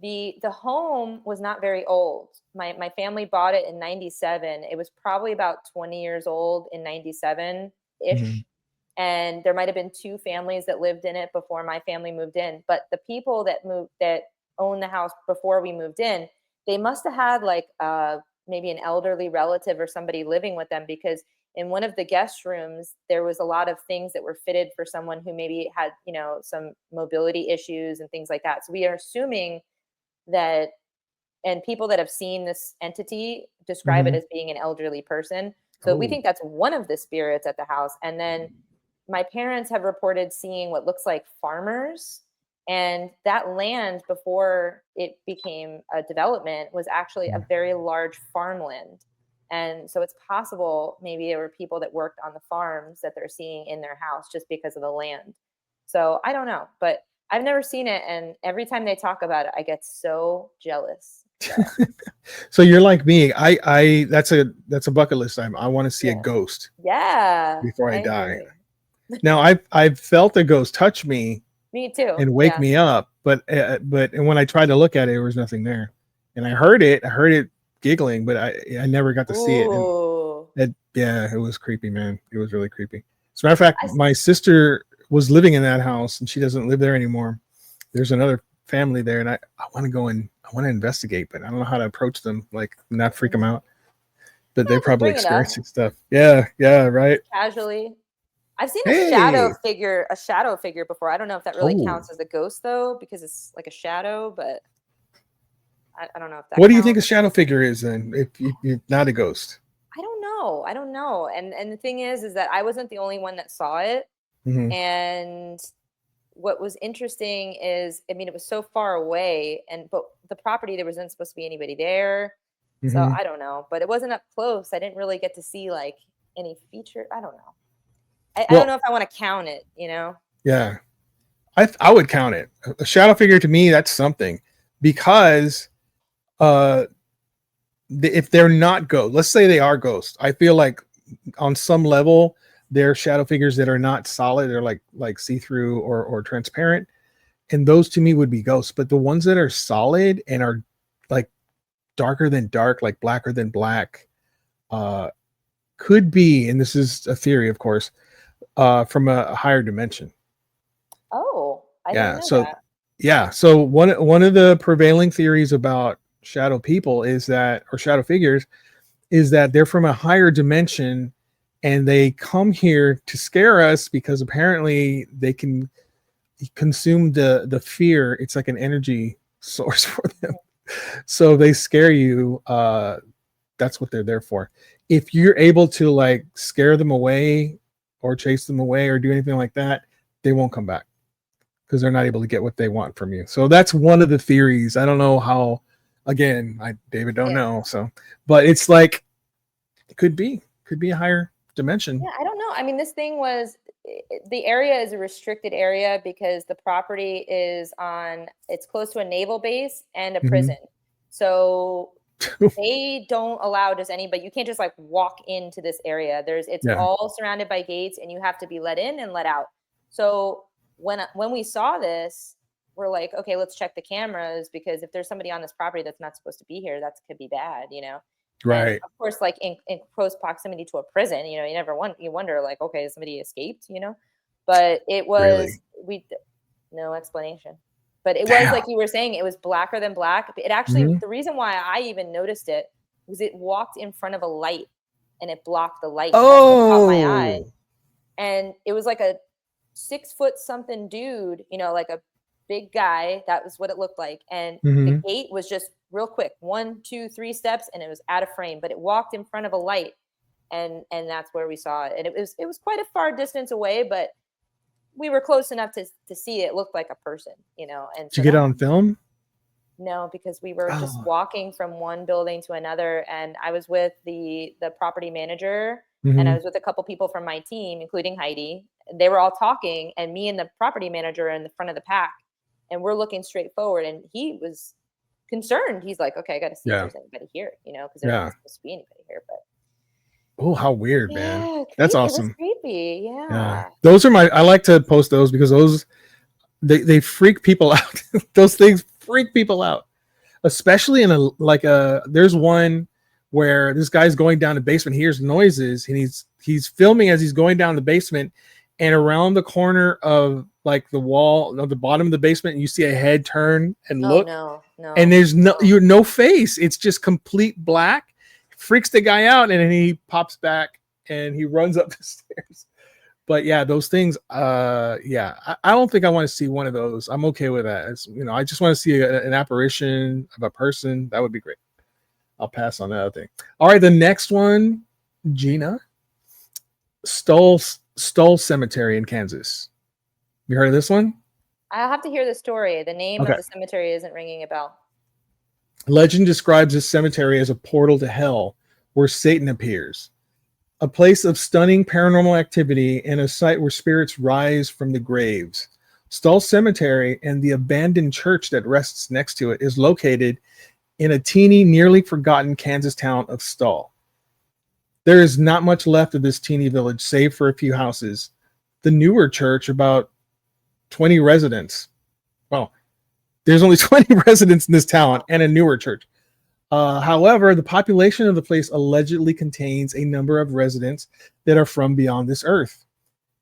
the home was not very old. My family bought it in 97. It was probably about 20 years old in 97 Mhm. ish. And there might have been two families that lived in it before my family moved in. But the people that owned the house before we moved in, they must have had like maybe an elderly relative or somebody living with them, because in one of the guest rooms there was a lot of things that were fitted for someone who maybe had, you know, some mobility issues and things like that. So we are assuming that, and people that have seen this entity describe it Mhm. as being an elderly person. So we Oh. think that's one of the spirits at the house. And then my parents have reported seeing what looks like farmers, and that land before it became a development was actually a very large farmland. And so it's possible maybe there were people that worked on the farms that they're seeing in their house just because of the land. So I don't know, but I've never seen it, and every time they talk about it, I get so jealous. So, So you're like me. I that's a bucket list item. I want to see a yeah. ghost Yeah. before I I die. agree. Now I've felt a ghost touch me Me too. and wake Yeah. me up, but and when I tried to look at it, there was nothing there, and I heard it giggling, but I never got to see it, and Ooh. yeah, it was creepy, man. It was really creepy. As a matter of fact, I- my sister was living in that house, and she doesn't live there anymore. There's another family there, and I want to go and I want to investigate, but I don't know how to approach them, like not freak them out. But they're just probably bring it up experiencing stuff. Yeah, right. casually. I've seen a Hey, shadow figure before. I don't know if that really oh, counts as a ghost though, because it's like a shadow, but I don't know if that what do you think a counts. shadow figure is then? If you're not a ghost. I don't know. I don't know. And the thing is that I wasn't the only one that saw it. Mhm. And what was interesting is, I mean, it was so far away, but the property, there wasn't supposed to be anybody there. So Mhm. I don't know, but it wasn't up close. I didn't really get to see like any feature. I don't know. I don't know Well, if I want to count it, you know? yeah, I would count it. A shadow figure to me, that's something, because uh if they're not ghosts, let's say they are ghosts, I feel like on some level they're shadow figures that are not solid. They're like see-through or transparent, and those to me would be ghosts. But the ones that are solid and are like darker than dark, like blacker than black, uh could be, and this is a theory, of course, from a higher dimension. Oh, I didn't Yeah. know So that. yeah. So one of the prevailing theories about shadow people is that, or shadow figures, is that they're from a higher dimension, and they come here to scare us because apparently they can consume the fear. It's like an energy source for them. So they scare you. That's what they're there for. If you're able to like scare them away or chase them away or do anything like that, they won't come back because they're not able to get what they want from you. So that's one of the theories. I don't know how. Again, David don't Yeah. know. So, but it's like it could be a higher dimension. Yeah, I don't know. I mean, this thing was the area is a restricted area because the property it's close to a naval base and a Mhm. prison. So they don't allow just anybody. You can't just like walk into this area. It's Yeah. all surrounded by gates and you have to be let in and let out. So when we saw this, we're like, okay, let's check the cameras because if there's somebody on this property that's not supposed to be here, that could be bad, you know? And Right. of course, like in close proximity to a prison, you know, you wonder like, okay, has somebody escaped, you know? But it was, Really. no explanation. But it was Damn. like you were saying, it was blacker than black. It actually, Mhm. the reason why I even noticed it was it walked in front of a light and it blocked the light. That's what caught my eye. Oh. And it was like a 6 foot something dude, you know, like a big guy. That was what it looked like. And the Mhm. gate was just real quick, 1, 2, 3 steps, and it was out of frame. But it walked in front of a light, and that's where we saw it. And it was quite a far distance away, but we were close enough to see it looked like a person, you know. And Did you so get it that on film? no, because we were just Oh. walking from one building to another, and I was with the property manager, and I Mhm. was with a couple people from my team, including Heidi. They were all talking, and me and the property manager are in the front of the pack, and we're looking straight forward. And he was concerned. He's like, "Okay, I got to see if Yeah. there's anybody here," you know, because there's Yeah. not supposed to be anybody here. But Oh, how weird, man. yeah, That's it was awesome. creepy. Yeah. Yeah. Those are I like to post those because those they freak people out. Those things freak people out. Especially in there's one where this guy's going down the basement, he hears noises, and he's filming as he's going down the basement, and around the corner of like the wall of the bottom of the basement, you see a head turn and Oh look, no, and no. there's no face. It's just complete black. Freaks the guy out, and then he pops back and he runs up the stairs. But yeah, those things, yeah, I don't think I want to see one of those. I'm okay with that. I just want to see an apparition of a person. That would be great. I'll pass on that other thing. All right, the next one, Gina, Stull Cemetery in Kansas. You heard of this one? I'll have to hear the story. The name Okay. of the cemetery isn't ringing a bell. Legend describes this cemetery as a portal to hell where Satan appears, a place of stunning paranormal activity and a site where spirits rise from the graves. Stull Cemetery and the abandoned church that rests next to it is located in a teeny, nearly forgotten Kansas town of Stull. There is not much left of this teeny village, save for a few houses. The newer church, about 20 residents. Well, there's only 20 residents in this town and a newer church. However, the population of the place allegedly contains a number of residents that are from beyond this earth.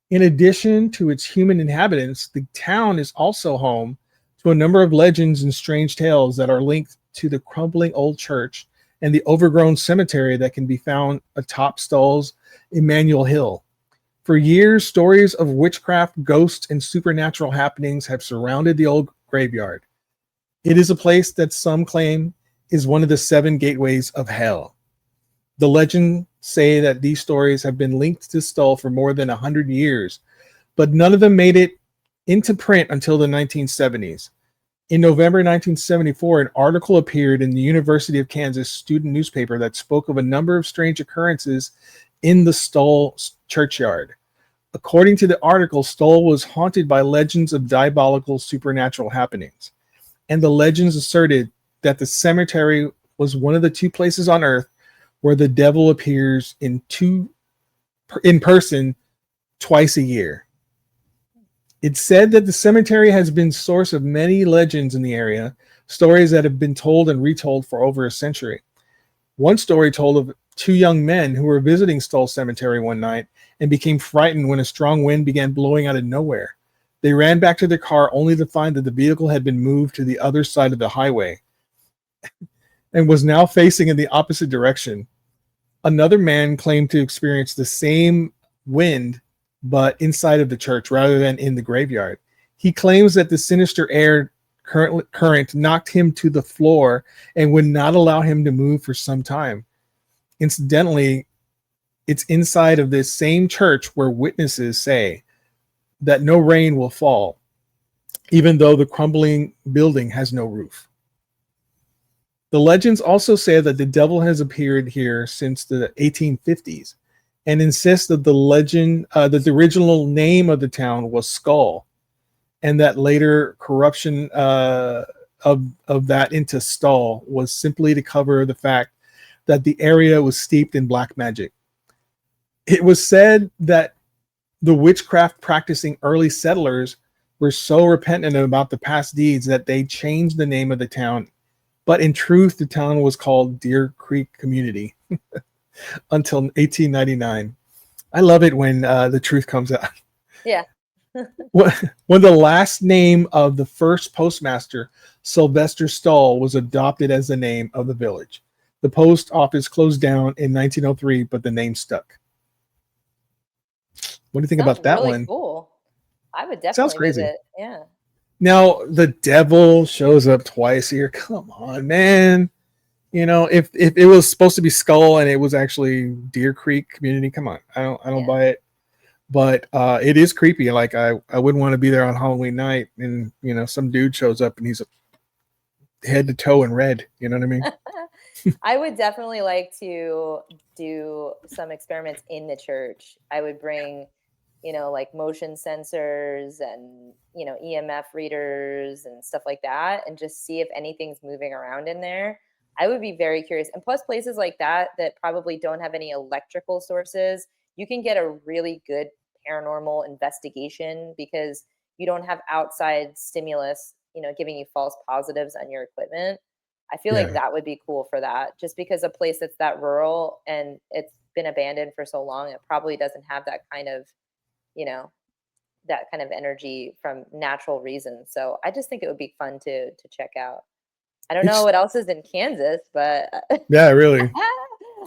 In addition to its human inhabitants, the town is also home to a number of legends and strange tales that are linked to the crumbling old church and the overgrown cemetery that can be found atop Stull's Emmanuel Hill. For years, stories of witchcraft, ghosts, and supernatural happenings have surrounded the old graveyard. It is a place that some claim is one of the 7 gateways of hell. The legends say that these stories have been linked to Stull for more than 100 years, but none of them made it into print until the 1970s. In November 1974, an article appeared in the University of Kansas student newspaper that spoke of a number of strange occurrences in the Stull churchyard. According to the article, Stull was haunted by legends of diabolical supernatural happenings, and the legends asserted that the cemetery was one of the 2 places on earth where the devil appears in person twice a year. It's said that the cemetery has been source of many legends in the area, stories that have been told and retold for over a century. One story told of 2 young men who were visiting Stull Cemetery one night and became frightened when a strong wind began blowing out of nowhere. They ran back to their car only to find that the vehicle had been moved to the other side of the highway and was now facing in the opposite direction. Another man claimed to experience the same wind, but inside of the church rather than in the graveyard. He claims that the sinister air current knocked him to the floor and would not allow him to move for some time. Incidentally, it's inside of this same church where witnesses say that no rain will fall, even though the crumbling building has no roof. The legends also say that the devil has appeared here since the 1850s and insist that the legend, that the original name of the town was Skull, and that later corruption of that into Stull was simply to cover the fact that the area was steeped in black magic. It was said that the witchcraft practicing early settlers were so repentant about the past deeds that they changed the name of the town. But in truth, the town was called Deer Creek Community until 1899. I love it when the truth comes out. Yeah. When the last name of the first postmaster, Sylvester Stull, was adopted as the name of the village. The post office closed down in 1903, but the name stuck. What do you think about that really one? Cool. I would definitely Sounds crazy. visit. Yeah. Now the devil shows up twice a year. Come on, man. You know, if it was supposed to be Skull and it was actually Deer Creek Community, come on. I don't buy it. But it is creepy. Like I wouldn't want to be there on Halloween night and some dude shows up and he's head to toe in red. You know what I mean? I would definitely like to do some experiments in the church. I would bring like motion sensors and, EMF readers and stuff like that, and just see if anything's moving around in there. I would be very curious. And plus places like that probably don't have any electrical sources, you can get a really good paranormal investigation because you don't have outside stimulus, giving you false positives on your equipment. I feel like that would be cool for that, just because a place that's that rural and it's been abandoned for so long, it probably doesn't have that kind of energy from natural reasons. So I just think it would be fun to check out. I don't know what else is in Kansas, but yeah, really.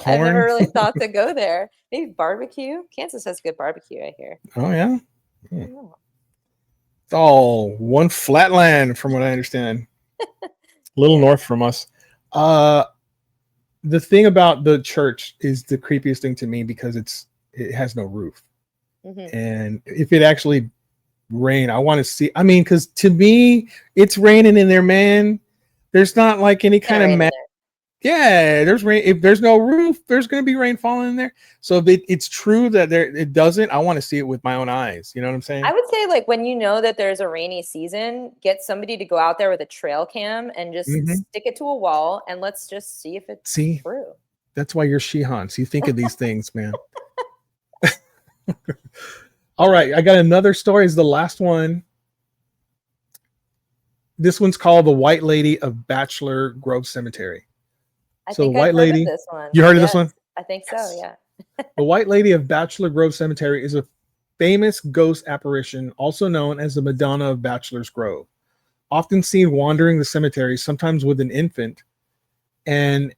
I've never really thought to go there. Maybe barbecue. Kansas has good barbecue, I hear. Oh yeah. It's all one flat land from what I understand. A little north from us. The thing about the church is the creepiest thing to me because it has no roof. Mm-hmm. And if it actually rain, I want to see. I mean, because to me, it's raining in there, man. There's not like any kind of Yeah, there's rain. If there's no roof, there's going to be rain falling in there. So if it's true that it doesn't, I want to see it with my own eyes. You know what I'm saying? I would say, like, when you know that there's a rainy season, get somebody to go out there with a trail cam and just Mhm. stick it to a wall, and let's just see if it's See, true. that's why you're Shihans. You think of these things, man. All right, I got another story. Is the last one. This one's called "The White Lady of Bachelor Grove Cemetery." I So, the think I've White heard of Lady. this one. You heard of this Yes, one? I think so. Yes. Yeah. The White Lady of Bachelor Grove Cemetery is a famous ghost apparition, also known as the Madonna of Bachelor's Grove, often seen wandering the cemetery, sometimes with an infant, and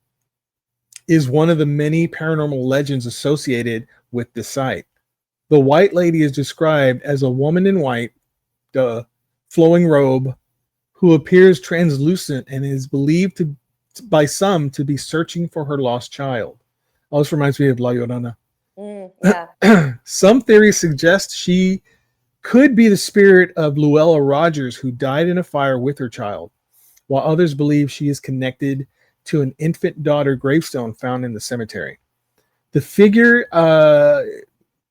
is one of the many paranormal legends associated with the site. The White Lady is described as a woman in white, the flowing robe, who appears translucent and is believed to by some to be searching for her lost child. Oh, this reminds me of La Llorona. Yeah. Some theories suggest she could be the spirit of Luella Rogers, who died in a fire with her child, while others believe she is connected to an infant daughter gravestone found in the cemetery. The figure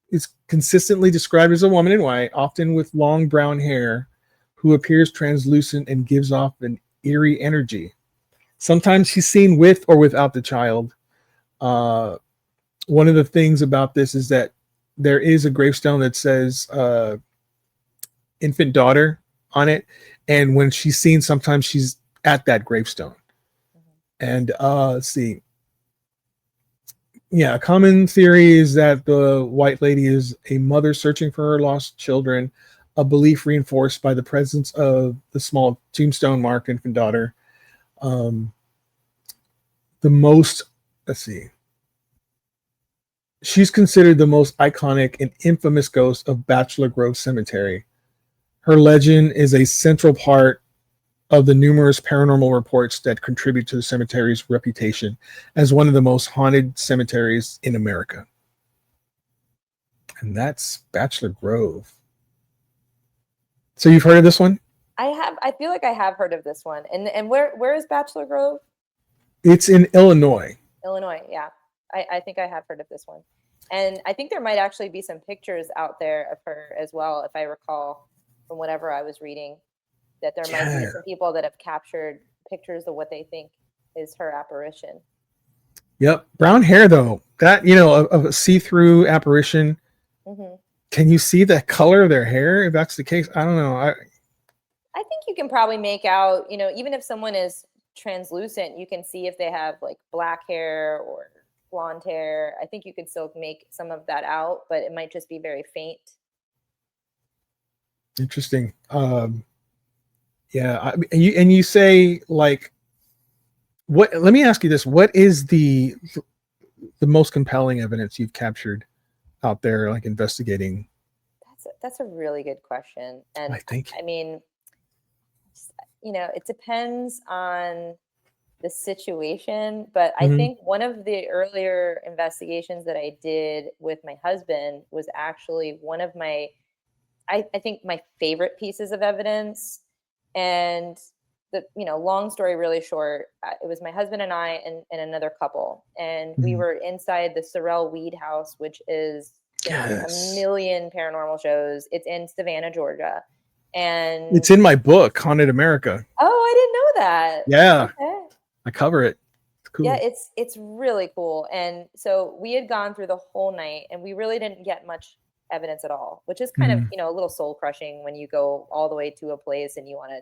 is consistently described as a woman in white, often with long brown hair, who appears translucent and gives off an eerie energy. Sometimes she's seen with or without the child. One of the things about this is that there is a gravestone that says infant daughter on it, and when she's seen, sometimes she's at that gravestone. And let's see. Yeah, a common theory is that the White Lady is a mother searching for her lost children, a belief reinforced by the presence of the small tombstone marked infant daughter. The most, let's see. She's considered the most iconic and infamous ghost of Bachelor Grove Cemetery. Her legend is a central part of the numerous paranormal reports that contribute to the cemetery's reputation as one of the most haunted cemeteries in America. And that's Bachelor Grove. So you've heard of this one? I feel like I have heard of this one. And where is Bachelor Grove? It's in Illinois. Illinois. Yeah. I think I have heard of this one. And I think there might actually be some pictures out there of her as well, if I recall from whatever I was reading, that there might be some people that have captured pictures of what they think is her apparition. Yep. Brown hair, though. That, of a see-through apparition. Mm-hmm. Can you see the color of their hair? If that's the case, I don't know. I think you can probably make out, even if someone is translucent, you can see if they have like black hair or blonde hair. I think you could still make some of that out, but it might just be very faint. Interesting. Yeah. And you say, like, what? Let me ask you this: what is the most compelling evidence you've captured out there, like investigating? That's a really good question, and I mean, it depends on the situation, but I think one of the earlier investigations that I did with my husband was actually one of my, I think my favorite pieces of evidence. And long story really short, it was my husband and I and another couple, and we were inside the Sorrel Weed House, which is a million paranormal shows. It's in Savannah, Georgia. And it's in my book, Haunted America. Oh, I didn't know that. Yeah. Okay. I cover it. It's cool. Yeah, it's really cool. And so we had gone through the whole night and we really didn't get much evidence at all, which is kind of, a little soul crushing when you go all the way to a place and you want to,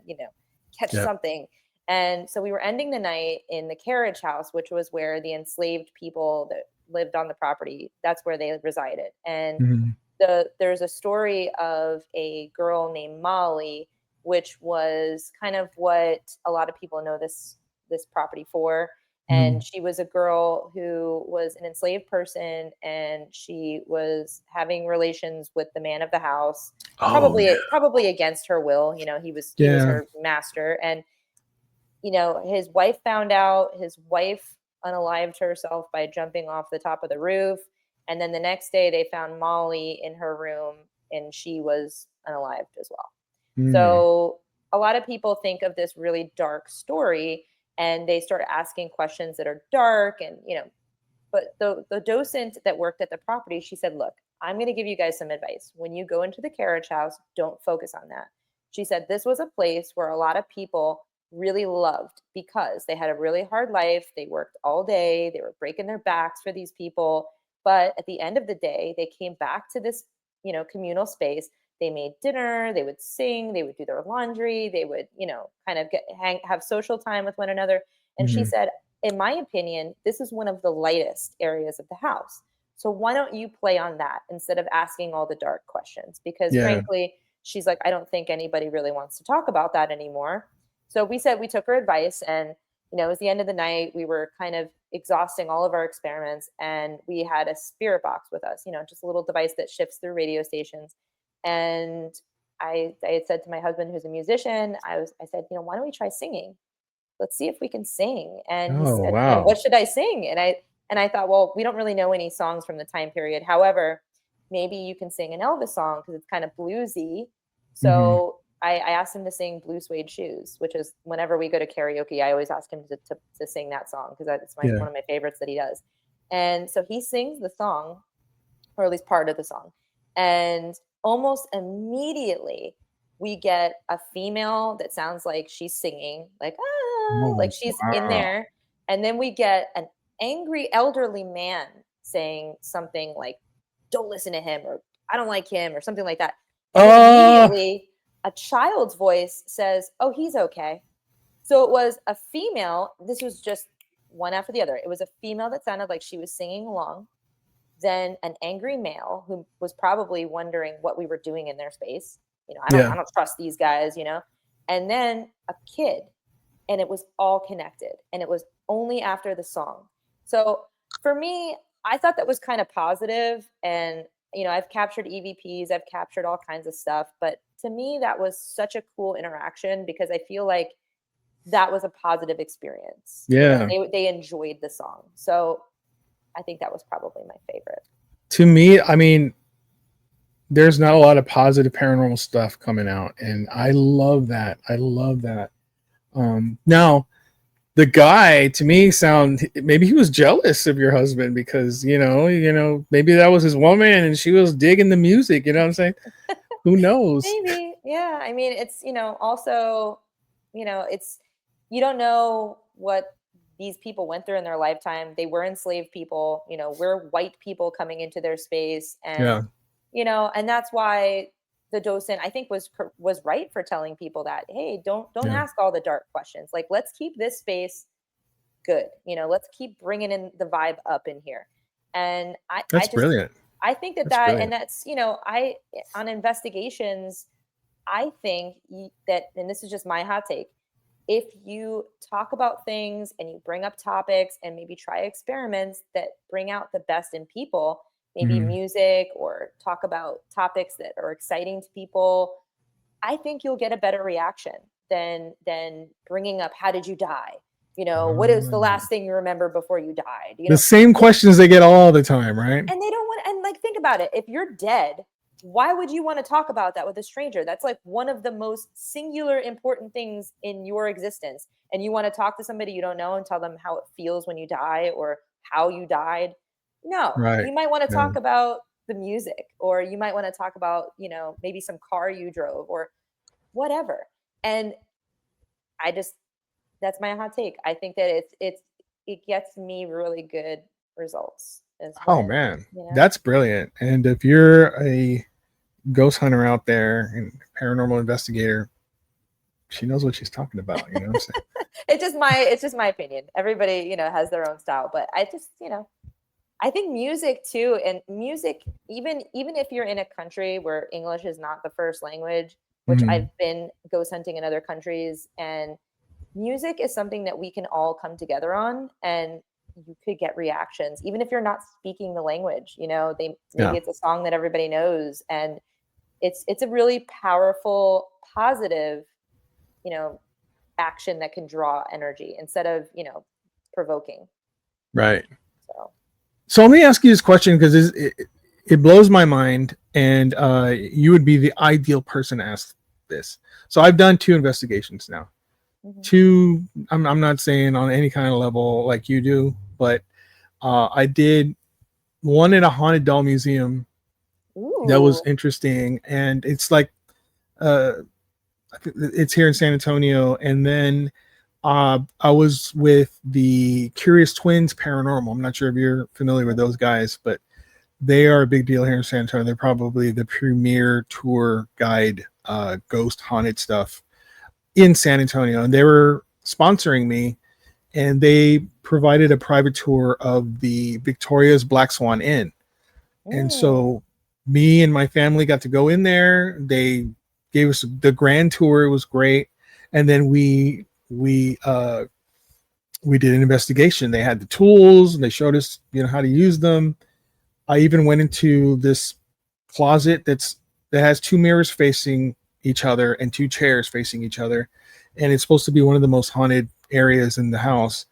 catch something. And so we were ending the night in the carriage house, which was where the enslaved people that lived on the property, that's where they resided. And there's a story of a girl named Molly, which was kind of what a lot of people know this property for. And she was a girl who was an enslaved person, and she was having relations with the man of the house, probably against her will. He was her master. And his wife found out. His wife unalived herself by jumping off the top of the roof. And then the next day they found Molly in her room, and she was unalived as well. So a lot of people think of this really dark story. and they start asking questions that are dark and, but the docent that worked at the property, she said, look, I'm going to give you guys some advice. When you go into the carriage house, don't focus on that. She said this was a place where a lot of people really loved because they had a really hard life. They worked all day. They were breaking their backs for these people. But at the end of the day, they came back to this, communal space. They made dinner. They would sing. They would do their laundry. They would, kind of have social time with one another. And she said, in my opinion, this is one of the lightest areas of the house. So why don't you play on that instead of asking all the dark questions? Because frankly, she's like, I don't think anybody really wants to talk about that anymore. So we took her advice, and, it was the end of the night. We were kind of exhausting all of our experiments, and we had a spirit box with us, just a little device that shifts through radio stations. And I had said to my husband, who's a musician, I said, why don't we try singing? Let's see if we can sing. And he said, wow. what should I sing? And I thought, well, we don't really know any songs from the time period. However, maybe you can sing an Elvis song because it's kind of bluesy. So I asked him to sing Blue Suede Shoes, which is whenever we go to karaoke, I always ask him to sing that song because that's one of my favorites that he does. And so he sings the song, or at least part of the song. And almost immediately we get a female that sounds like she's singing, like, like she's in there. And then we get an angry elderly man saying something like, don't listen to him, or I don't like him, or something like that. And immediately a child's voice says, oh, he's okay. So it was a female. This was just one after the other. It was a female that sounded like she was singing along. Then an angry male who was probably wondering what we were doing in their space. I don't trust these guys, and then a kid, and it was all connected, and it was only after the song. So for me, I thought that was kind of positive. And, I've captured EVPs, I've captured all kinds of stuff, but to me, that was such a cool interaction because I feel like that was a positive experience. Yeah. They enjoyed the song. So I think that was probably my favorite. To me, I mean, there's not a lot of positive paranormal stuff coming out, and I love that. Now, the guy, to me, maybe he was jealous of your husband because maybe that was his woman and she was digging the music. You know what I'm saying? Who knows? Maybe, yeah. I mean, it's also, it's, you don't know what these people went through in their lifetime. They were enslaved people. We're white people coming into their space, and and that's why the docent, I think, was right for telling people that, hey, don't ask all the dark questions. Like, let's keep this space good. Let's keep bringing in the vibe up in here. And that's brilliant. I think that's brilliant. And that's, on investigations, I think that, and this is just my hot take, if you talk about things and you bring up topics and maybe try experiments that bring out the best in people, maybe music, or talk about topics that are exciting to people, I think you'll get a better reaction than bringing up, how did you die? What is the last thing you remember before you died? The same questions they get all the time, right? And they don't want, and like, think about it. If you're dead, why would you want to talk about that with a stranger? That's like one of the most singular important things in your existence. And you want to talk to somebody you don't know and tell them how it feels when you die or how you died. No, you might want to talk about the music, or you might want to talk about, maybe some car you drove or whatever. And that's my hot take. I think that it gets me really good results. Oh man, that's brilliant. And if you're a ghost hunter out there and paranormal investigator, she knows what she's talking about. You know what I'm saying? It's just my opinion. Everybody, has their own style, but I just, I think music too, and music, even if you're in a country where English is not the first language, which I've been ghost hunting in other countries, and music is something that we can all come together on, and you could get reactions, even if you're not speaking the language. Maybe it's a song that everybody knows, and it's a really powerful, positive, action that can draw energy instead of, provoking. Right. So let me ask you this question, because it blows my mind, and you would be the ideal person to ask this. So I've done 2 investigations now. Mhm. Two, I'm not saying on any kind of level like you do, but I did one in a haunted doll museum that was Ooh. interesting, and it's like uh, it's here in San Antonio, and then I was with the Curious Twins Paranormal. I'm not sure if you're familiar with those guys, but they are a big deal here in San Antonio. They're probably the premier tour guide, ghost haunted stuff in San Antonio, and they were sponsoring me, and they provided a private tour of the Victoria's Black Swan Inn. And Mm. so me and my family got to go in there. They gave us the grand tour. It was great. And then we did an investigation. They had the tools and they showed us, how to use them. I even went into this closet that has two mirrors facing each other and two chairs facing each other. And it's supposed to be one of the most haunted areas in the house.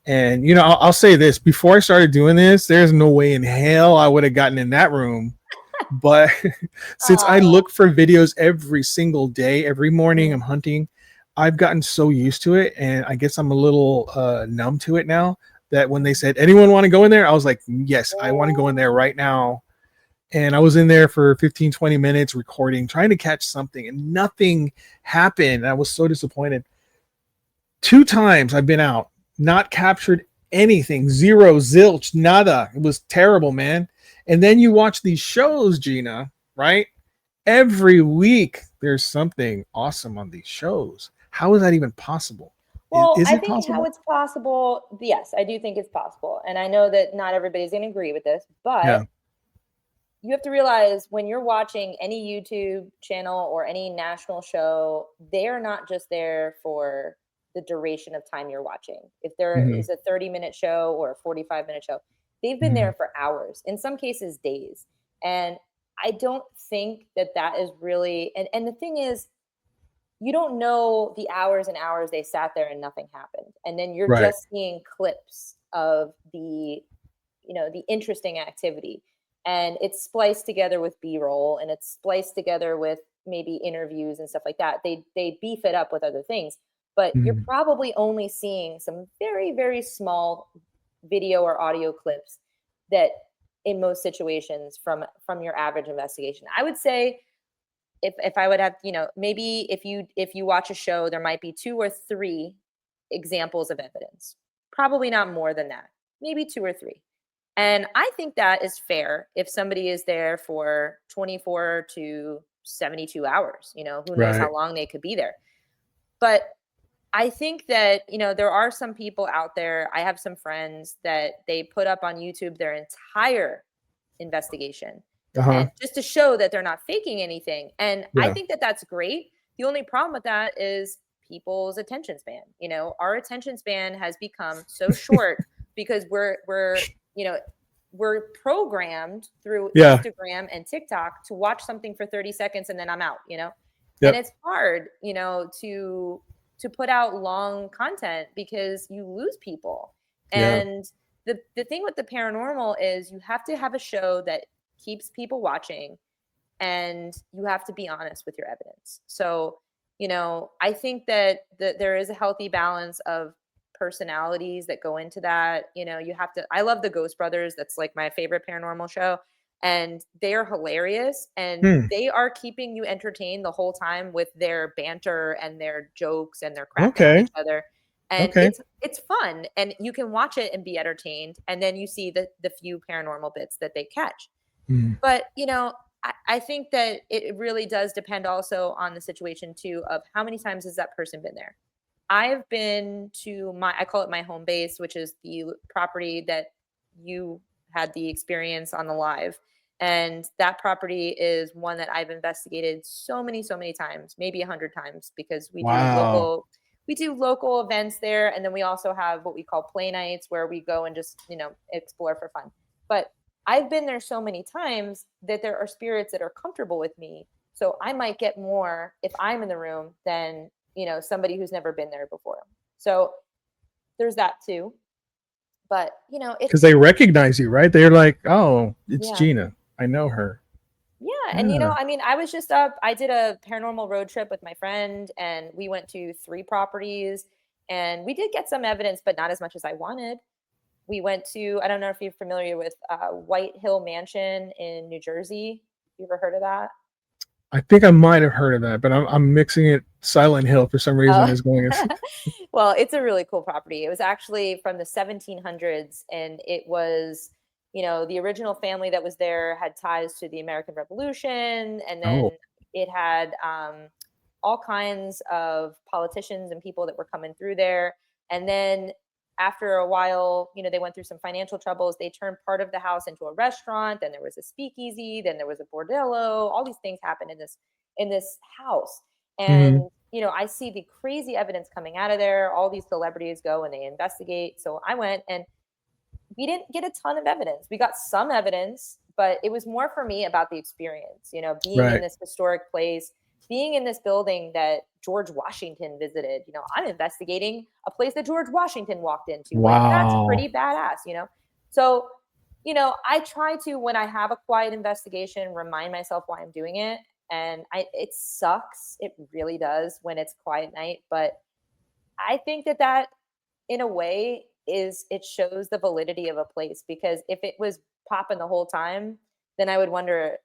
And I'll say this: before I started doing this, there's no way in hell I would have gotten in that room. But since I Oh. look for videos every single day, every morning I'm Mm. hunting, I've gotten so used to it, and I guess I'm a little numb to it now. That when they said anyone want to go in there, I was like, yes, I want to go in there right now. And I was in there for 15, 20 minutes recording, trying to catch something, and nothing happened. I was so disappointed. 2 times I've been out, not captured anything, zero, zilch, nada. It was terrible, man. And then you watch these shows, Gina, right? Every week there's something awesome on these shows. How is that even possible? Well, Is I it think how possible? it's possible, yes, I do think it's possible. And I know that not everybody's going to agree with this, but Yeah. you have to realize when you're watching any YouTube channel or any national show, they are not just there for the duration of time you're watching. If there Hmm. is a 30-minute show or a 45-minute show, they've been Hmm. there for hours, in some cases days. And I don't think that that is really, and the thing is, you don't know the hours and hours they sat there and nothing happened. And then you're Right. just seeing clips of the interesting activity, and it's spliced together with b-roll, and it's spliced together with maybe interviews and stuff like that. They beef it up with other things, but you're Mhm. probably only seeing some very, very small video or audio clips that in most situations from your average investigation. I would say if I would have, maybe if you watch a show, there might be two or three examples of evidence. Probably not more than that. Maybe two or three. And I think that is fair if somebody is there for 24 to 72 hours. Who knows Right. how long they could be there. But I think that, there are some people out there. I have some friends that they put up on YouTube their entire investigation, Uh-huh. and just to show that they're not faking anything. And I Yeah. think that that's great. The only problem with that is people's attention span. Our attention span has become so short because you know, we're programmed through Yeah. Instagram and TikTok to watch something for 30 seconds and then I'm out. And Yep. it's hard, to put out long content because you lose people. Yeah. And the thing with the paranormal is you have to have a show that keeps people watching, and you have to be honest with your evidence. So, I think that there is a healthy balance of personalities that go into that. You have to, I love the Ghost Brothers. That's like my favorite paranormal show. And they are hilarious, and Hmm. they are keeping you entertained the whole time with their banter and their jokes, and they're cracking on Okay. each other. And Okay. it's fun, and you can watch it and be entertained, and then you see the few paranormal bits that they catch. Hmm. But, I think that it really does depend also on the situation too of how many times has that person been there. I've been to I call it my home base, which is the property that you had the experience on the live. And that property is one that I've investigated so many times, maybe 100 times, because Wow. we do local events there. And then we also have what we call play nights where we go and just, explore for fun. But I've been there so many times that there are spirits that are comfortable with me. So I might get more if I'm in the room than, somebody who's never been there before. So there's that too. But, Because they recognize you, right? They're like, oh, it's yeah. Gina. I know her. Yeah, And Yeah. I mean, I was just up, I did a paranormal road trip with my friend and we went to 3 properties and we did get some evidence, but not as much as I wanted. We went to, I don't know if you're familiar with White Hill Mansion in New Jersey. You ever heard of that? I think I might have heard of that, but I'm mixing it. Silent Hill for some reason Oh, is going as well, it's a really cool property. It was actually from the 1700s, and it was, the original family that was there had ties to the American Revolution, and oh then it had all kinds of politicians and people that were coming through there. And then after a while, they went through some financial troubles. They turned part of the house into a restaurant. Then there was a speakeasy. Then there was a bordello. All these things happened in this house. mhm. And I see the crazy evidence coming out of there. All these celebrities go and they investigate. So I went and we didn't get a ton of evidence. We got some evidence, but it was more for me about the experience, being in Right. this historic place, being in this building that George Washington visited. I'm investigating a place that George Washington walked into. Like, that's Wow. pretty badass. So, I try to, when I have a quiet investigation, remind myself why I'm doing it. And it sucks. It really does when it's quiet night. But I think that in a way it shows the validity of a place, because if it was popping the whole time, then I would wonder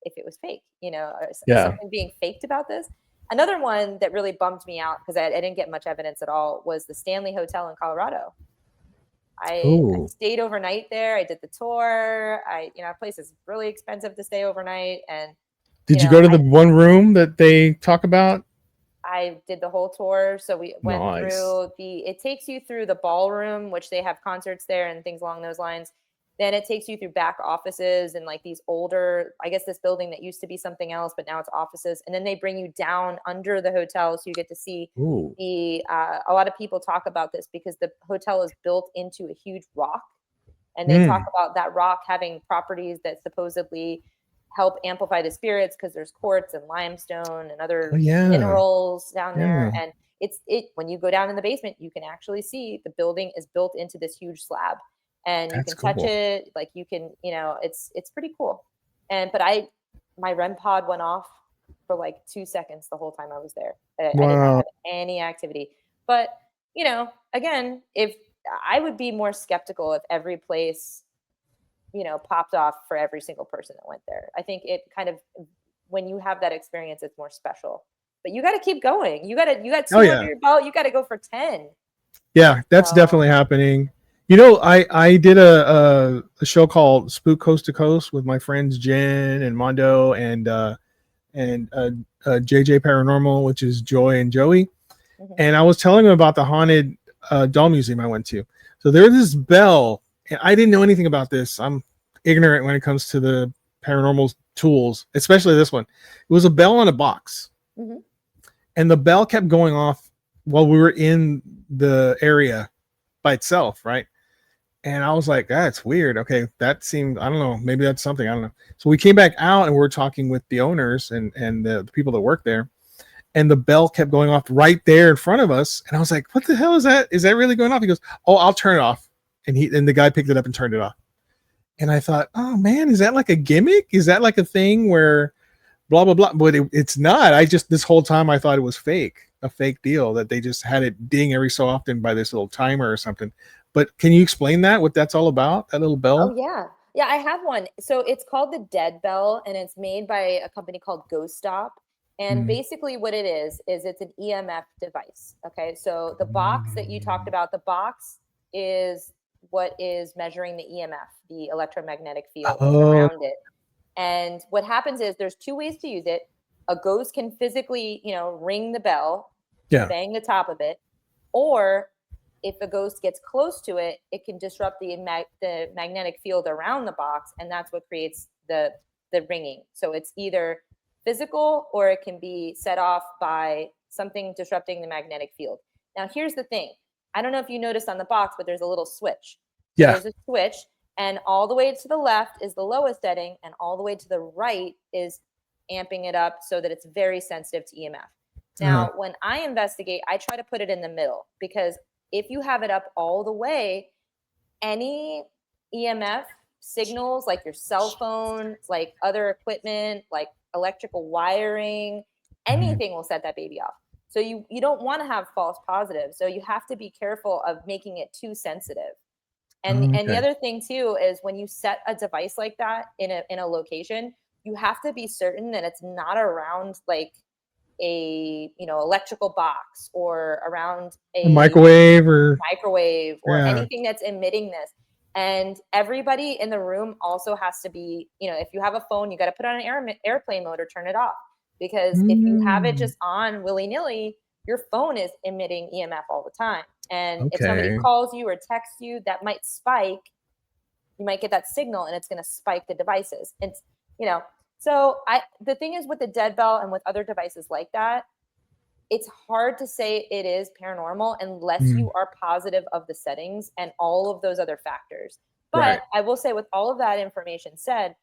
if it was fake, or is Yeah. something being faked about this. Another one that really bummed me out because I didn't get much evidence at all was the Stanley Hotel in Colorado. I Ooh. stayed overnight there. I did the tour. A place is really expensive to stay overnight. And, Did you go to the one room that they talk about? I did the whole tour. So we went Nice. through it takes you through the ballroom, which they have concerts there and things along those lines. Then it takes you through back offices and like these older, I guess this building that used to be something else, but now it's offices. And then they bring you down under the hotel. So you get to see Ooh. a lot of people talk about this because the hotel is built into a huge rock. And they talk Mm. about that rock having properties that supposedly help amplify the spirits because there's quartz and limestone and Oh other yeah. minerals down there. Yeah. And when you go down in the basement, you can actually see the building is built into this huge slab, and you That's can touch cool. it. Like you can, it's pretty cool. But my REM pod went off for like 2 seconds the whole time I was there. I did not Wow. have any activity. But again, if I would be more skeptical if every place popped off for every single person that went there. I think it kind of, when you have that experience, it's more special. But you got to keep going. You got Oh 2 under yeah. your belt. You got to go for 10. Yeah, that's So definitely happening. I did a show called Spook Coast to Coast with my friends Jen and Mondo and JJ Paranormal, which is Joy and Joey. mhm. And I was telling them about the haunted doll museum I went to. So there's this bell, and I didn't know anything about this. I'm ignorant when it comes to the paranormal tools, especially this one. It was a bell on a box, Mhm. and the bell kept going off while we were in the area by itself, right? And I was like, that's weird. Okay, that seemed, I don't know, maybe that's something, I don't know. So we came back out and we are talking with the owners and the people that work there, and the bell kept going off right there in front of us. And I was like, what the hell is that? Is that really going off? He goes, oh, I'll turn it off. And the guy picked it up and turned it off. And I thought, oh man, is that like a gimmick? Is that like a thing where blah blah blah? But it's not. I just, this whole time I thought it was fake, a fake deal that they just had it ding every so often by this little timer or something. But can you explain that? What that's all about? That little Oh bell? yeah. Yeah, I have one. So it's called the Dead Bell, and it's made by a company called Ghost Stop. And Mm. basically what it is it's an EMF device. Okay. So the box that you talked about, the box is what is measuring the EMF, the electromagnetic field Oh around it. And what happens is there's 2 ways to use it. A ghost can physically, ring the bell, yeah. bang the top of it, or if a ghost gets close to it, it can disrupt the magnetic field around the box, and that's what creates the ringing. So it's either physical or it can be set off by something disrupting the magnetic field. Now, here's the thing. I don't know if you noticed on the box, but there's a little switch. So Yeah. there's a switch, and all the way to the left is the lowest setting, and all the way to the right is amping it up so that it's very sensitive to EMF. Now, Uh-huh. when I investigate, I try to put it in the middle, because if you have it up all the way, any EMF signals like your cell phone, like other equipment, like electrical wiring, anything will set that baby off. So you don't want to have false positives. So you have to be careful of making it too sensitive. And the other thing too is when you set a device like that in a location, you have to be certain that it's not around like a electrical box or around a microwave or anything that's emitting this. And everybody in the room also has to be, if you have a phone, you got to put on an airplane mode or turn it off, because if you have it just on willy-nilly, your phone is emitting EMF all the time. And if somebody calls you or texts you, that might spike. You might get that signal and it's going to spike the devices. It's, so the thing is with the dead bell and with other devices like that, it's hard to say it is paranormal unless you are positive of the settings and all of those other factors. But I will say, with all of that information said,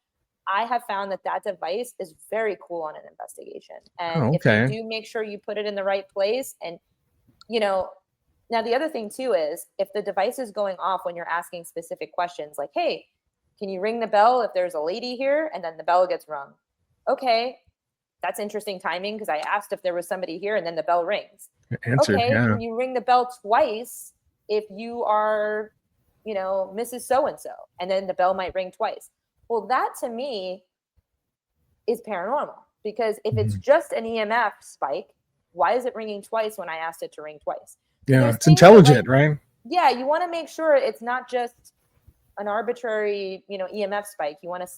I have found that device is very cool on an investigation. And if you do make sure you put it in the right place, and, now the other thing too is if the device is going off when you're asking specific questions, like, hey, can you ring the bell if there's a lady here? And then the bell gets rung. Okay. That's interesting timing, because I asked if there was somebody here and then the bell rings. Can you ring the bell twice if you are, Mrs. So-and-so, and then the bell might ring twice? Well, that to me is paranormal, because if it's just an EMF spike, why is it ringing twice when I asked it to ring twice? Yeah, it's intelligent, right? Yeah, you want to make sure it's not just an arbitrary, EMF spike. You want to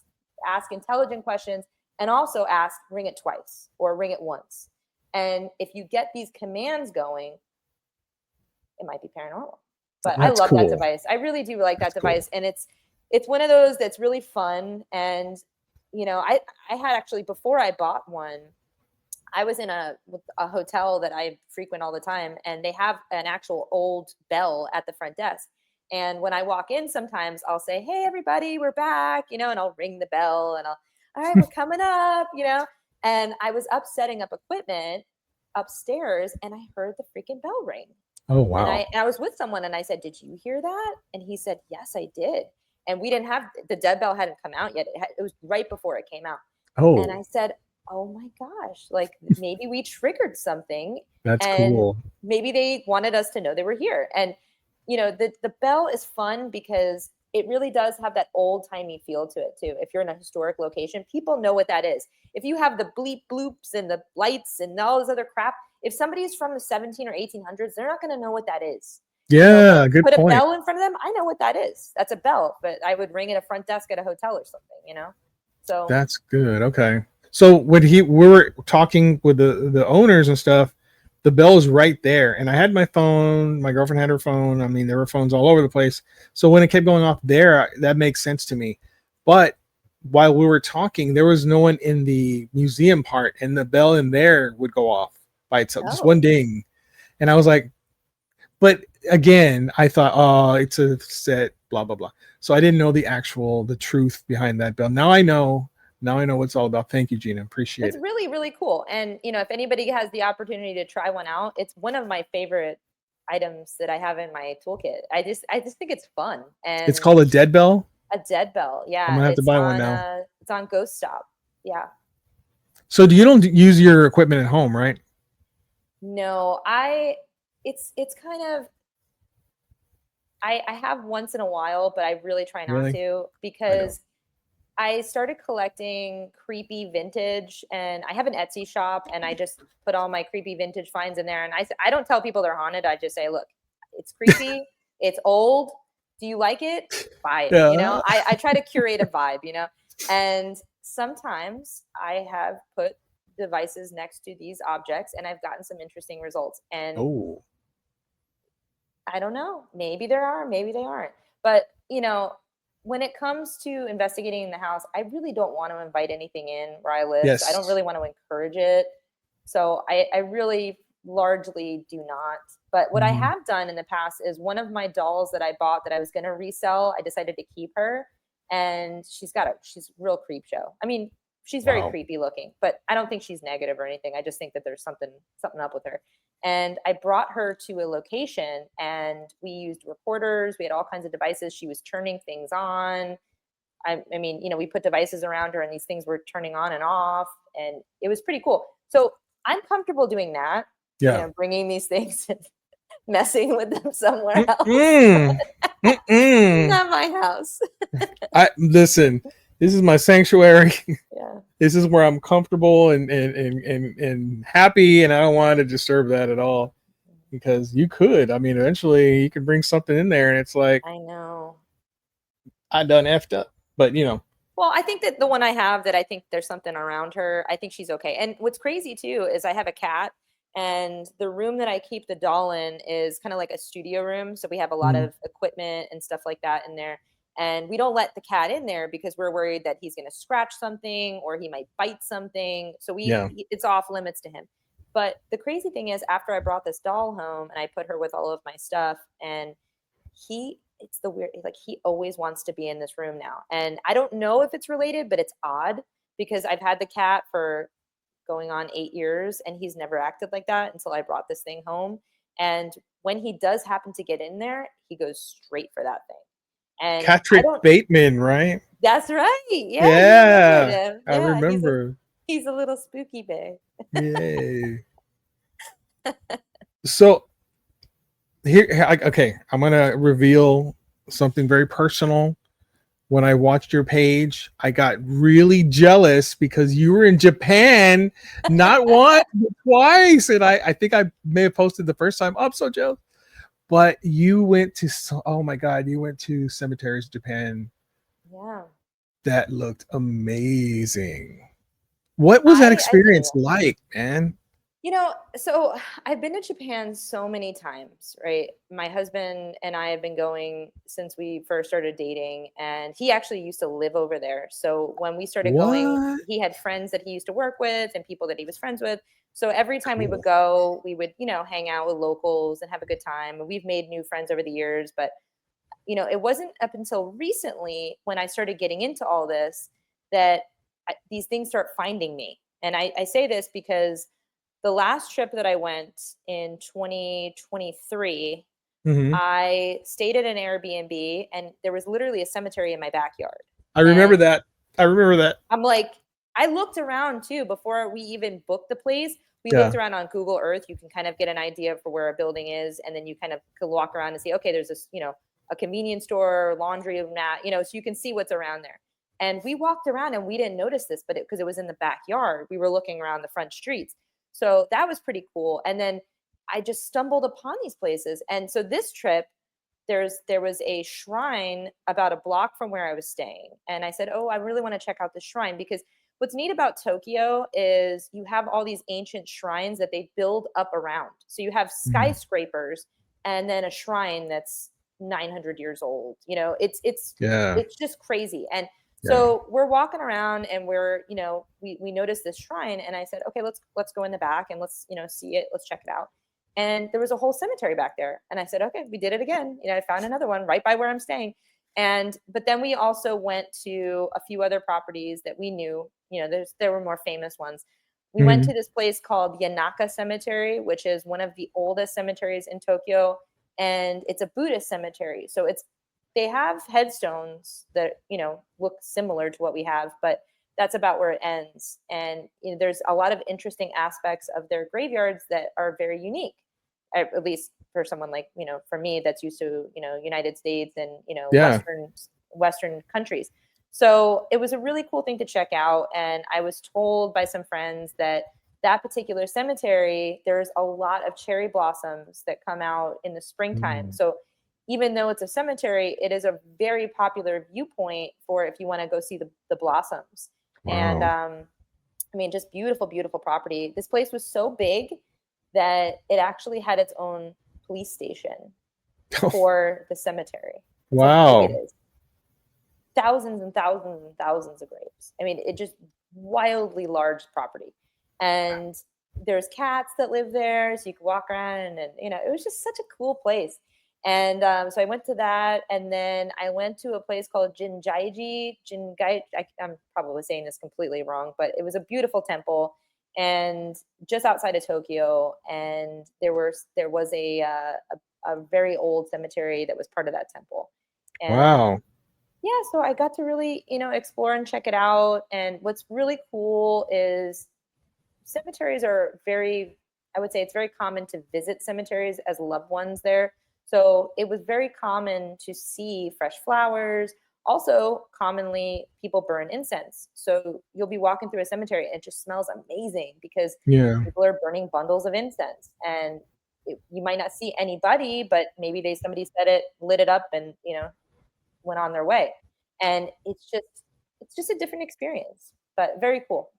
ask intelligent questions. And also ask, ring it twice or ring it once. And if you get these commands going, it might be paranormal. But I love that device. I really do like that device. And it's one of those that's really fun. And, I had actually, before I bought one, I was in a hotel that I frequent all the time. And they have an actual old bell at the front desk. And when I walk in, sometimes I'll say, hey, everybody, we're back, and I'll ring the bell and all right, we're coming up, and I was up setting up equipment upstairs and I heard the freaking bell ring. Oh, wow. And I was with someone and I said, did you hear that? And he said, yes, I did. And we didn't have, the dead bell hadn't come out yet. It was right before it came out. Oh. And I said, oh my gosh, like maybe we triggered something. That's cool. Maybe they wanted us to know they were here. And, the bell is fun because it really does have that old-timey feel to it too. If you're in a historic location, people know what that is. If you have the bleep bloops and the lights and all this other crap, if somebody's from the 17 or 1800s, they're not going to know what that is. Yeah, good point. Put a bell in front of them, I know what that is. That's a bell, but I would ring at a front desk at a hotel or something, So that's good. Okay. So when we were talking with the owners and stuff, the bell is right there. And I had my phone, my girlfriend had her phone. I mean, there were phones all over the place. So when it kept going off there, that makes sense to me. But while we were talking, there was no one in the museum part, and the bell in there would go off by itself, just one ding. And I was like, but again, I thought, oh, it's a set, blah, blah, blah. So I didn't know the truth behind that bell. Now I know what it's all about. Thank you, Gina. Appreciate it. It's really, really cool. And, if anybody has the opportunity to try one out, it's one of my favorite items that I have in my toolkit. I just think it's fun. And it's called a dead bell? A dead bell. Yeah. I'm going to have to buy one now. It's on Ghost Stop. Yeah. So you don't use your equipment at home, right? No, it's kind of, I have once in a while, but I really try not to, because I started collecting creepy vintage, and I have an Etsy shop, and I just put all my creepy vintage finds in there. And I don't tell people they're haunted. I just say, look, it's creepy. It's old. Do you like it? Buy it. Yeah. I try to curate a vibe, and sometimes I have put devices next to these objects and I've gotten some interesting results. And I don't know, maybe there are, maybe they aren't. But, when it comes to investigating in the house, I really don't want to invite anything in where I live. Yes. So I don't really want to encourage it. So I really largely do not. But what I have done in the past is one of my dolls that I bought that I was going to resell, I decided to keep her. And she's a real creep show. I mean, she's very creepy looking, but I don't think she's negative or anything. I just think that there's something up with her. And I brought her to a location and we used recorders. We had all kinds of devices. She was turning things on. I mean, we put devices around her and these things were turning on and off, and it was pretty cool. So I'm comfortable doing that. Yeah. Bringing these things and messing with them somewhere else. Not my house. I listen. This is my sanctuary. Yeah. This is where I'm comfortable and happy, and I don't want to disturb that at all. Because you could, I mean, eventually you could bring something in there, and it's like I know. I done effed up. But Well, I think that the one I have that I think there's something around her, I think she's okay. And what's crazy too is I have a cat, and the room that I keep the doll in is kind of like a studio room. So we have a lot Mhm. of equipment and stuff like that in there. And we don't let the cat in there because we're worried that he's going to scratch something or he might bite something. So Yeah. it's off limits to him. But the crazy thing is, after I brought this doll home and I put her with all of my stuff, and it's the weird, like, he always wants to be in this room now. And I don't know if it's related, but it's odd because I've had the cat for going on 8 years and he's never acted like that until I brought this thing home. And when he does happen to get in there, he goes straight for that thing. And I Patrick don't, Bateman, right? that's right. Yeah. You remembered Yeah, him. I Yeah. remember. He's a little spooky bae. Yay. So okay, I'm gonna reveal something very personal. When I watched your page, I got really jealous because you were in Japan, not once, but twice. And I think I may have posted the first time. I'm so jealous. But you went to, oh my God, you went to cemeteries, Japan. Yeah. That looked amazing. What was that I did. experience like, man? So I've been to Japan so many times, right? My husband and I have been going since we first started dating, and he actually used to live over there. So when we started going, What? he had friends that he used to work with and people that he was friends with. So every time we would Cool. go, we would, hang out with locals and have a good time. And we've made new friends over the years, but it wasn't up until recently when I started getting into all this that these things start finding me. And I say this because the last trip that I went in 2023, Mhm. I stayed at an Airbnb and there was literally a cemetery in my backyard. I remember And that. I remember that. I'm like, I looked around too before we even booked the place. We Yeah. looked around on Google Earth. You can kind of get an idea for where a building is, and then you kind of could walk around and see, okay, there's this, a convenience store, laundry mat, so you can see what's around there. And we walked around and we didn't notice this, but because it was in the backyard, we were looking around the front streets. So that was pretty cool. And then I just stumbled upon these places. And so this trip, there was a shrine about a block from where I was staying. And I said, oh, I really want to check out this shrine because what's neat about Tokyo is you have all these ancient shrines that they build up around. So you have skyscrapers and then a shrine that's 900 years old. Yeah. It's just crazy. And Yeah. so we're walking around and we're, we noticed this shrine, and I said, okay, let's go in the back and let's, see it. Let's check it out. And there was a whole cemetery back there. And I said, okay, we did it again. I found another one right by where I'm staying. But then we also went to a few other properties that we knew, there were more famous ones. We went to this place called Yanaka Cemetery, which is one of the oldest cemeteries in Tokyo. And it's a Buddhist cemetery. So they have headstones that, look similar to what we have, but that's about where it ends. And there's a lot of interesting aspects of their graveyards that are very unique, at least for someone like, for me, that's used to, United States and, Yeah. Western countries. So it was a really cool thing to check out. And I was told by some friends that particular cemetery, there's a lot of cherry blossoms that come out in the springtime. So even though it's a cemetery, it is a very popular viewpoint for if you want to go see the blossoms. Wow. And I mean, just beautiful, beautiful property. This place was so big that it actually had its own police station for the cemetery. That's how big Wow. it is. Thousands and thousands and thousands of graves. I mean, it just wildly large property. And there's cats that live there, so you could walk around, and it was just such a cool place. And so I went to that, and then I went to a place called Jingai. I'm probably saying this completely wrong, but it was a beautiful temple, and just outside of Tokyo. And there was a very old cemetery that was part of that temple. And Wow. Yeah, so I got to really, explore and check it out. And what's really cool is cemeteries are very, I would say it's very common to visit cemeteries as loved ones there. So it was very common to see fresh flowers. Also, commonly people burn incense. So you'll be walking through a cemetery and it just smells amazing because Yeah. people are burning bundles of incense. And you might not see anybody, but maybe somebody set it, lit it up, and went on their way. And it's just a different experience, but very cool.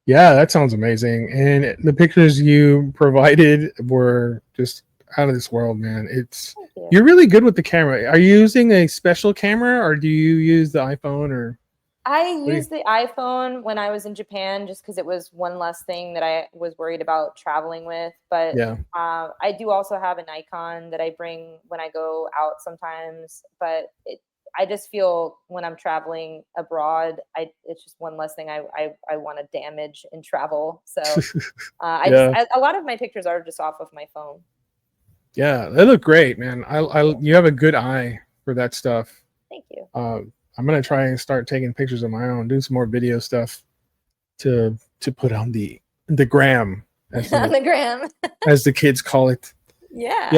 Yeah, that sounds amazing. And the pictures you provided were just out of this world, man. Thank you. You're really good with the camera. Are you using a special camera or do you use the iPhone or I what do you? used the iPhone when I was in Japan just because it was one less thing that I was worried about traveling with. But Yeah. I do also have a Nikon that I bring when I go out sometimes. But I just feel when I'm traveling abroad, it's just one less thing I want to damage in travel. So Yeah. a lot of my pictures are just off of my phone. Yeah, they look great, man. You have a good eye for that stuff. Thank you. I'm gonna try and start taking pictures of my own, do some more video stuff to put on the gram, as On the, the gram. as the kids call it. Yeah.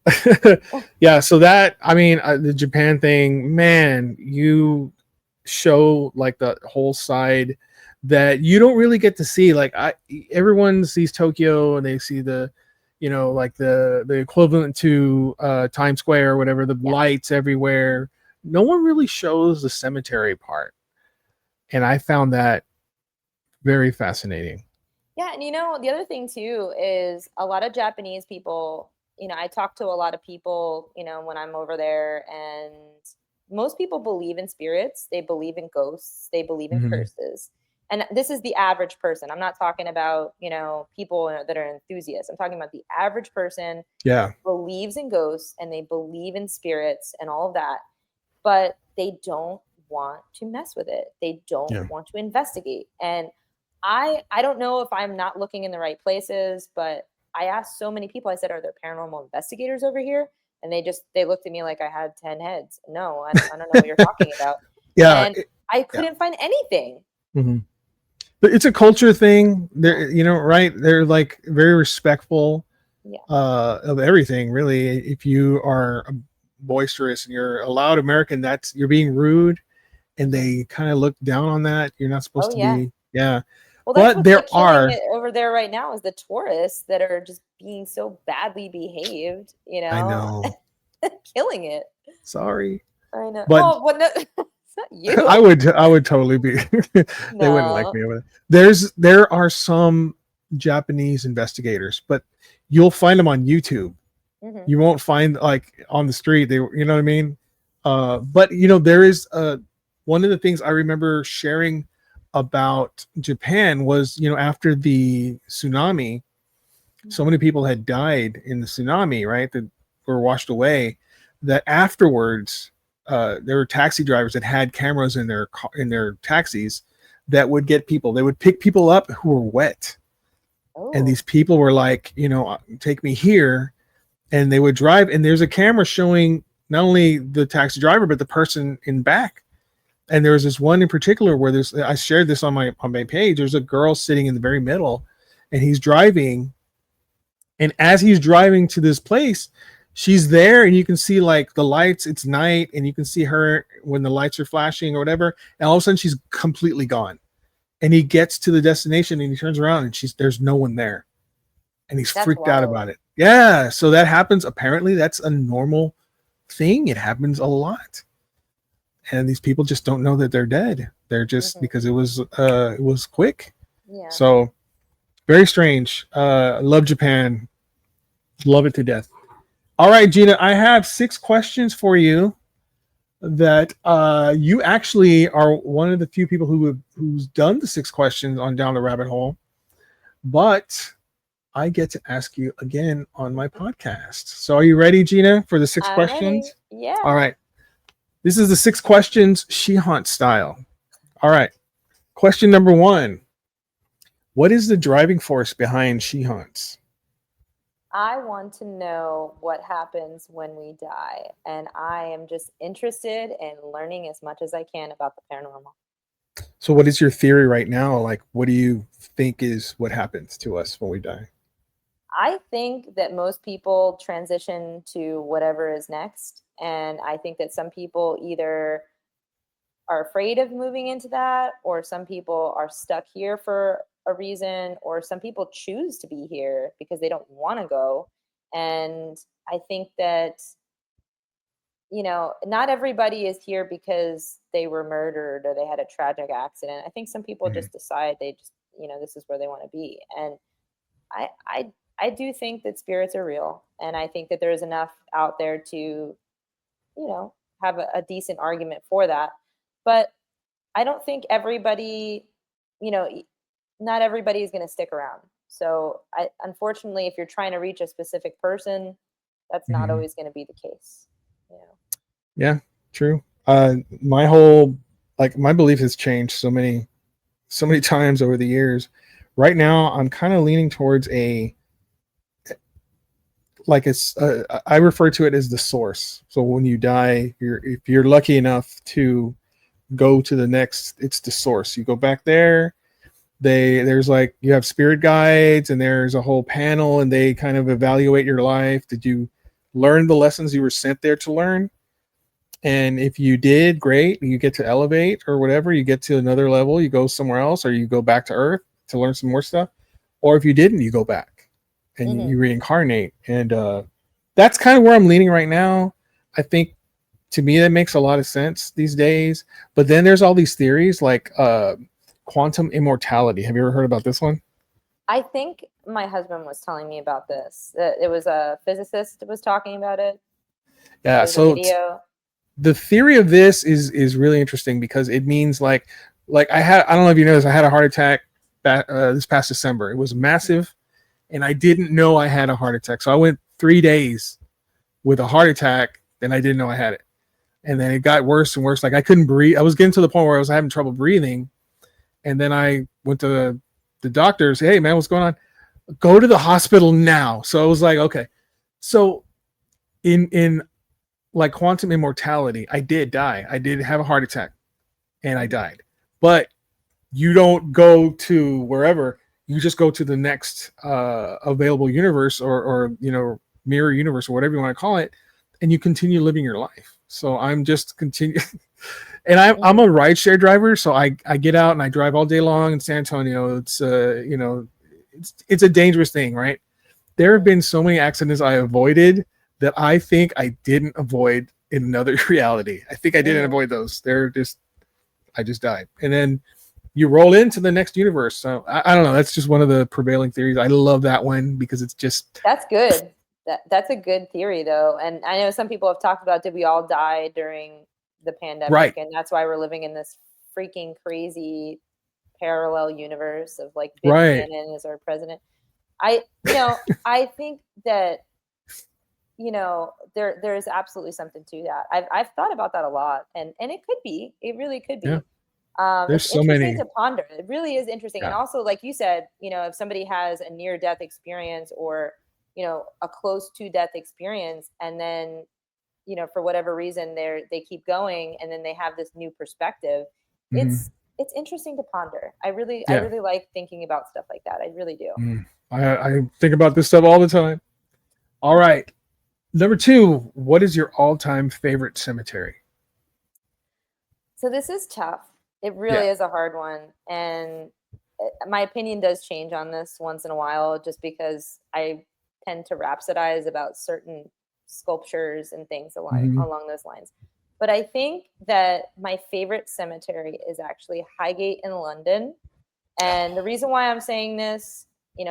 Yeah, yeah. So that the Japan thing, man, you show like the whole side that you don't really get to see. Like everyone sees Tokyo and they see the, like the equivalent to Times Square or whatever, the lights everywhere. No one really shows the cemetery part, and I found that very fascinating. Yeah, and the other thing too is a lot of Japanese people, I talk to a lot of people, when I'm over there, and most people believe in spirits, they believe in ghosts, they believe in Mhm. curses. And this is the average person. I'm not talking about, people that are enthusiasts. I'm talking about the average person Yeah, believes in ghosts and they believe in spirits and all of that, but they don't want to mess with it. They don't yeah. want to investigate. And I don't know if I'm not looking in the right places, but I asked so many people. I said, "Are there paranormal investigators over here?" And they looked at me like I had 10 heads. No, I don't know what you're talking about. Yeah, And I couldn't find anything. mhm. But it's a culture thing. Yeah. They're, right? They're like very respectful Yeah. of everything, really. If you are boisterous and you're a loud American, you're being rude, and they kind of look down on that. You're not supposed Oh to yeah. be. Yeah, Well, that's but what's there like killing are. it over there right now is the tourists that are just being so badly behaved, I know. killing it. Sorry, I know. but Oh, well, no, it's not you. I would totally be. They wouldn't like No. me over there are some Japanese investigators, but you'll find them on YouTube. Mhm. You won't find like on the street. You know what I mean? But there is one of the things I remember sharing about Japan was, after the tsunami, so many people had died in the tsunami, right? That were washed away. That afterwards, there were taxi drivers that had cameras in their taxis that would get people. They would pick people up who were wet, and Oh. these people were like, take me here, and they would drive. And there's a camera showing not only the taxi driver but the person in back. And there was this one in particular where I shared this on my page. There's a girl sitting in the very middle, and he's driving. And as he's driving to this place, she's there, and you can see like the lights. It's night, and you can see her when the lights are flashing or whatever. And all of a sudden, she's completely gone. And he gets to the destination, and he turns around, and there's no one there, and he's That's freaked out wild. about it. Yeah, so that happens. Apparently, that's a normal thing. It happens a lot, and these people just don't know that they're dead. They're just because it was quick. Yeah. So very strange. I love Japan. Love it to death. All right, Gina, I have 6 questions for you that you actually are one of the few people who's done the 6 questions on Down the Rabbit Hole, but I get to ask you again on my podcast. So are you ready, Gina, for the 6 I'm questions? ready. Yeah. All right. This is the 6 questions She Haunt style. All right. Question number 1. What is the driving force behind She Haunts? I want to know what happens when we die, and I am just interested in learning as much as I can about the paranormal. So what is your theory right now? Like, what do you think is what happens to us when we die? I think that most people transition to whatever is next, and I think that some people either are afraid of moving into that, or some people are stuck here for a reason, or some people choose to be here because they don't want to go. And I think that, not everybody is here because they were murdered or they had a tragic accident. I think some people Mhm. just decide they just, this is where they want to be. And I, I, I do think that spirits are real, and I think that there's enough out there to, have a decent argument for that. But I don't think everybody, you know, e- not everybody is going to stick around. So, unfortunately, if you're trying to reach a specific person, that's not Mhm. always going to be the case. You know. Yeah, true. My whole like my belief has changed so many times over the years. Right now, I'm kind of leaning towards a like it's I refer to it as the source. So when you die, if you're lucky enough to go to the next, it's the source. You go back there. There's like you have spirit guides and there's a whole panel and they kind of evaluate your life. Did you learn the lessons you were sent there to learn? And if you did, great. You get to elevate or whatever. You get to another level. You go somewhere else, or you go back to Earth to learn some more stuff. Or if you didn't, you go back and Hmm. you reincarnate. And that's kind of where I'm leaning right now. I think to me that makes a lot of sense these days. But then there's all these theories like quantum immortality. Have you ever heard about this one? I think my husband was telling me about this. That it was a physicist was talking about it. Yeah. There's a video. The theory of this is really interesting because it means like I don't know if you noticed I had a heart attack this past December. It was massive, and I didn't know I had a heart attack. So I went 3 days with a heart attack, and I didn't know I had it. And then it got worse and worse. Like I couldn't breathe. I was getting to the point where I was having trouble breathing. And then I went to the doctors. Hey man, what's going on? Go to the hospital now. So I was like, okay. So in like quantum immortality, I did die. I did have a heart attack and I died. But you don't go to wherever. You just go to the next available universe or mirror universe or whatever you want to call it, and you continue living your life. So I'm just continue, and I'm Mhm. a rideshare driver, so I get out and I drive all day long in San Antonio. It's it's a dangerous thing, right? There have Mhm. been so many accidents I avoided that I think I didn't avoid in another reality. I think I didn't Mhm. avoid those. They're just I just died, and then you roll into the next universe. So I don't know. That's just one of the prevailing theories. I love that one because it's just That's good. That's a good theory though. And I know some people have talked about, did we all die during the pandemic, right, and that's why we're living in this freaking crazy parallel universe of like Biff right. Tannen as our president. I think that there's absolutely something to that. I've thought about that a lot, and it could be, it really could Yeah, be. there's It's so interesting many. to ponder. It really is interesting. And Yeah. also, like you said, if somebody has a near death experience, or, a close to death experience, and then, for whatever reason they keep going, and then they have this new perspective. Mhm. It's interesting to ponder. I Yeah. really like thinking about stuff like that. I really do. Mm. I think about this stuff all the time. All right. Number two, what is your all-time favorite cemetery? So this is tough. It Yeah. really is a hard one, and my opinion does change on this once in a while, just because I tend to rhapsodize about certain sculptures and things Mhm. along those lines. But I think that my favorite cemetery is actually Highgate in London. And the reason why I'm saying this,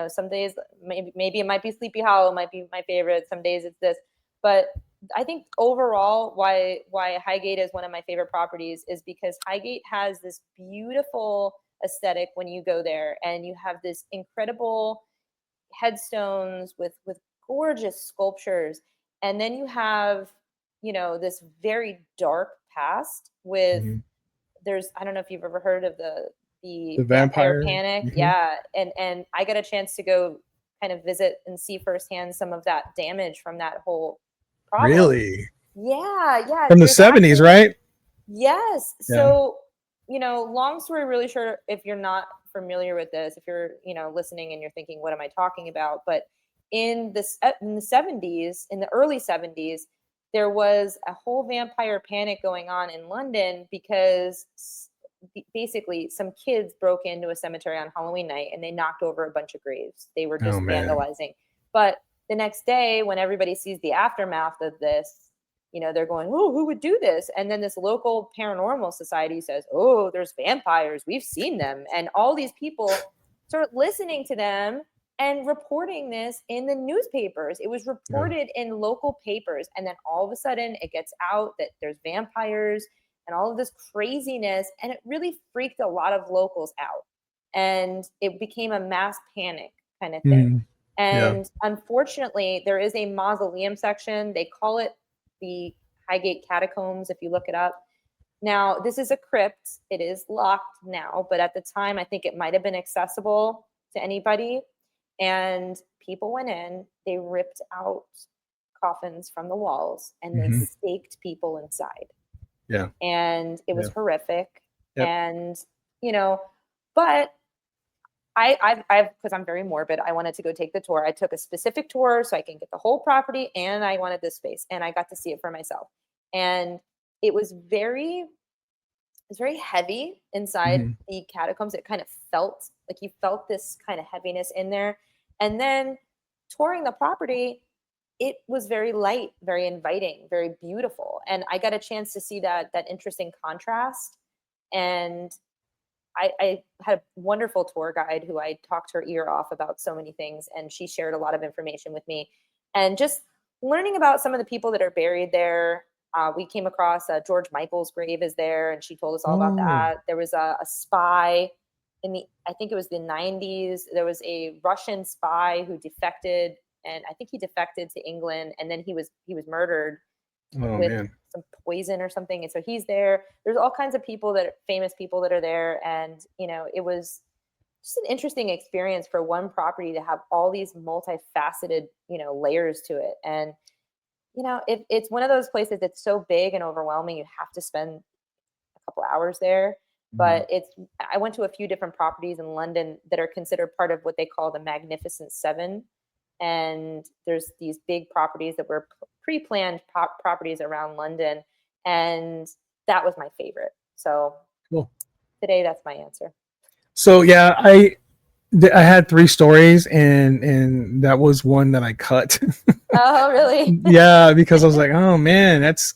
some days maybe it might be Sleepy Hollow, might be my favorite. Some days it's this, but I think overall why Highgate is one of my favorite properties is because Highgate has this beautiful aesthetic when you go there, and you have this incredible headstones with gorgeous sculptures, and then you have this very dark past with, Mhm. there's, I don't know if you've ever heard of the The vampire vampire. panic. Mhm. Yeah, and I got a chance to go kind of visit and see firsthand some of that damage from that whole problem. Really? Yeah. From the There's 70s, actually- right? Yes. Yeah. So, long story really short, if you're not familiar with this, if you're, listening and you're thinking, what am I talking about? But in the 70s, in the early 70s, there was a whole vampire panic going on in London because basically some kids broke into a cemetery on Halloween night and they knocked over a bunch of graves. They were just vandalizing. But the next day, when everybody sees the aftermath of this, they're going, oh, who would do this? And then this local paranormal society says, oh, there's vampires. We've seen them. And all these people start listening to them and reporting this in the newspapers. It was reported in local papers. And then all of a sudden it gets out that there's vampires and all of this craziness. And it really freaked a lot of locals out. And it became a mass panic kind of thing. And unfortunately, there is a mausoleum section. They call it the Highgate Catacombs, if you look it up. Now, this is a crypt. It is locked now, but at the time, I think it might have been accessible to anybody. And people went in, they ripped out coffins from the walls, and they staked people inside. Yeah. And it was horrific. Yep. And, but I've because I'm very morbid, I wanted to go take the tour. I took a specific tour so I can get the whole property, and I wanted this space, and I got to see it for myself. And it was very heavy inside the catacombs. It kind of felt like you felt this kind of heaviness in there. And then touring the property, it was very light, very inviting, very beautiful. And I got a chance to see that interesting contrast. And I had a wonderful tour guide who I talked her ear off about so many things, and she shared a lot of information with me. And just learning about some of the people that are buried there, we came across George Michael's grave is there, and she told us all about that. There was a spy in I think it was the 90s. There was a Russian spy who defected, and I think he defected to England, and then he was murdered with some poison or something. And so he's there. There's all kinds of people famous people that are there. And, it was just an interesting experience for one property to have all these multifaceted, layers to it. And, it's one of those places that's so big and overwhelming. You have to spend a couple hours there. But I went to a few different properties in London that are considered part of what they call the Magnificent Seven. And there's these big properties that were pre-planned properties around London. And that was my favorite. So today, that's my answer. So yeah, I had 3 stories, and that was one that I cut. Oh, really? Yeah, because I was like, oh man, that's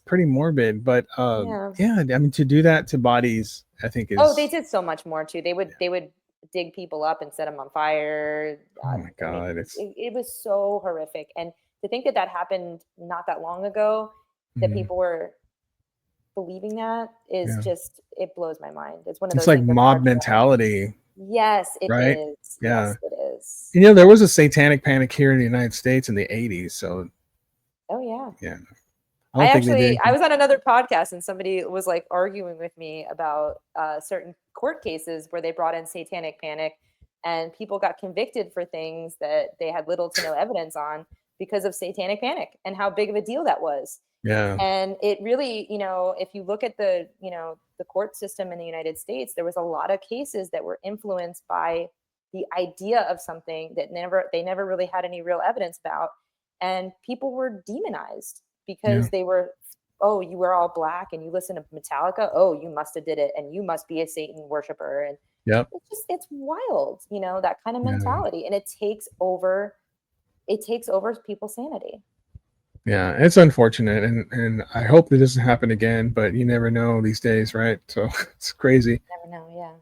pretty morbid. But yeah, I mean, to do that to bodies, I think is. Oh, they did so much more too. They would dig people up and set them on fire. Oh my God, it was so horrific. And to think that happened not that long ago, that people were believing that is just, it blows my mind. It's one of those. It's like mob mentality. Yes, it right? is. Yeah, yes, it is. There was a satanic panic here in the United States in the 80s. So. Oh yeah. Yeah. I was on another podcast, and somebody was like arguing with me about certain court cases where they brought in satanic panic, and people got convicted for things that they had little to no evidence on because of satanic panic and how big of a deal that was. Yeah. And it really, if you look at the court system in the United States, there was a lot of cases that were influenced by the idea of something that they never really had any real evidence about, and people were demonized because they were, oh, you wear all black and you listen to Metallica, oh, you must have did it, and you must be a Satan worshiper. And it's wild, that kind of mentality. And it takes over people's sanity. Yeah, it's unfortunate, and I hope it doesn't happen again, but you never know these days, right? So it's crazy. Never know, yeah.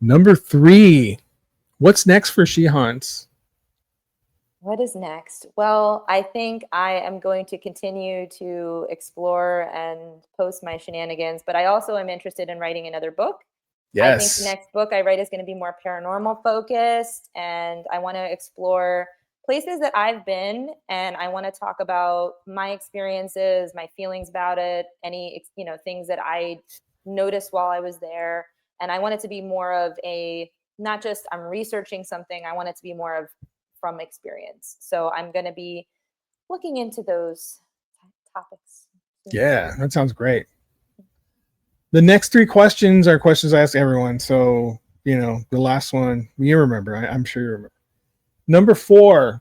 Number 3, what's next for She Haunts? What is next? Well, I think I am going to continue to explore and post my shenanigans, but I also am interested in writing another book. Yes. I think the next book I write is going to be more paranormal focused, and I want to explore places that I've been, and I want to talk about my experiences, my feelings about it, any, things that I noticed while I was there. And I want it to be more of a not just I'm researching something. I want it to be more of from experience. So I'm going to be looking into those topics. Yeah, that sounds great. The next 3 questions are questions I ask everyone. So, the last one, you remember. I'm sure you remember. Number 4,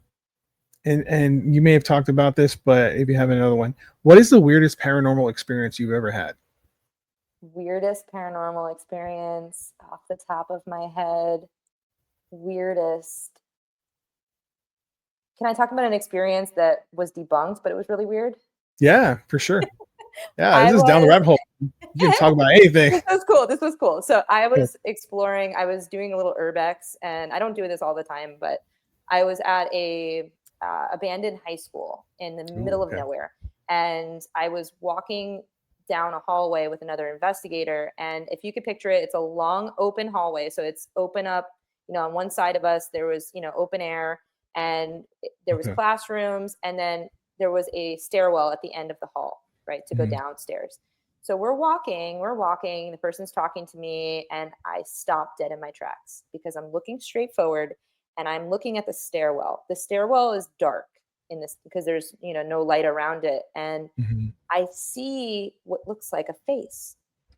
and you may have talked about this, but if you have another one, what is the weirdest paranormal experience you've ever had? Weirdest paranormal experience off the top of my head. Weirdest. Can I talk about an experience that was debunked, but it was really weird? Yeah, for sure. Yeah, I this is down the was rabbit hole. You can talk about anything. This was cool. So I was exploring, I was doing a little urbex, and I don't do this all the time, but I was at a abandoned high school in the middle of nowhere. And I was walking down a hallway with another investigator. And if you could picture it, it's a long open hallway. So it's open up, on one side of us, there was, open air, and there was classrooms, and then there was a stairwell at the end of the hall, right, to go downstairs. So we're walking, the person's talking to me, and I stop dead in my tracks because I'm looking straight forward and I'm looking at the stairwell. The stairwell is dark in this because there's, no light around it. And I see what looks like a face.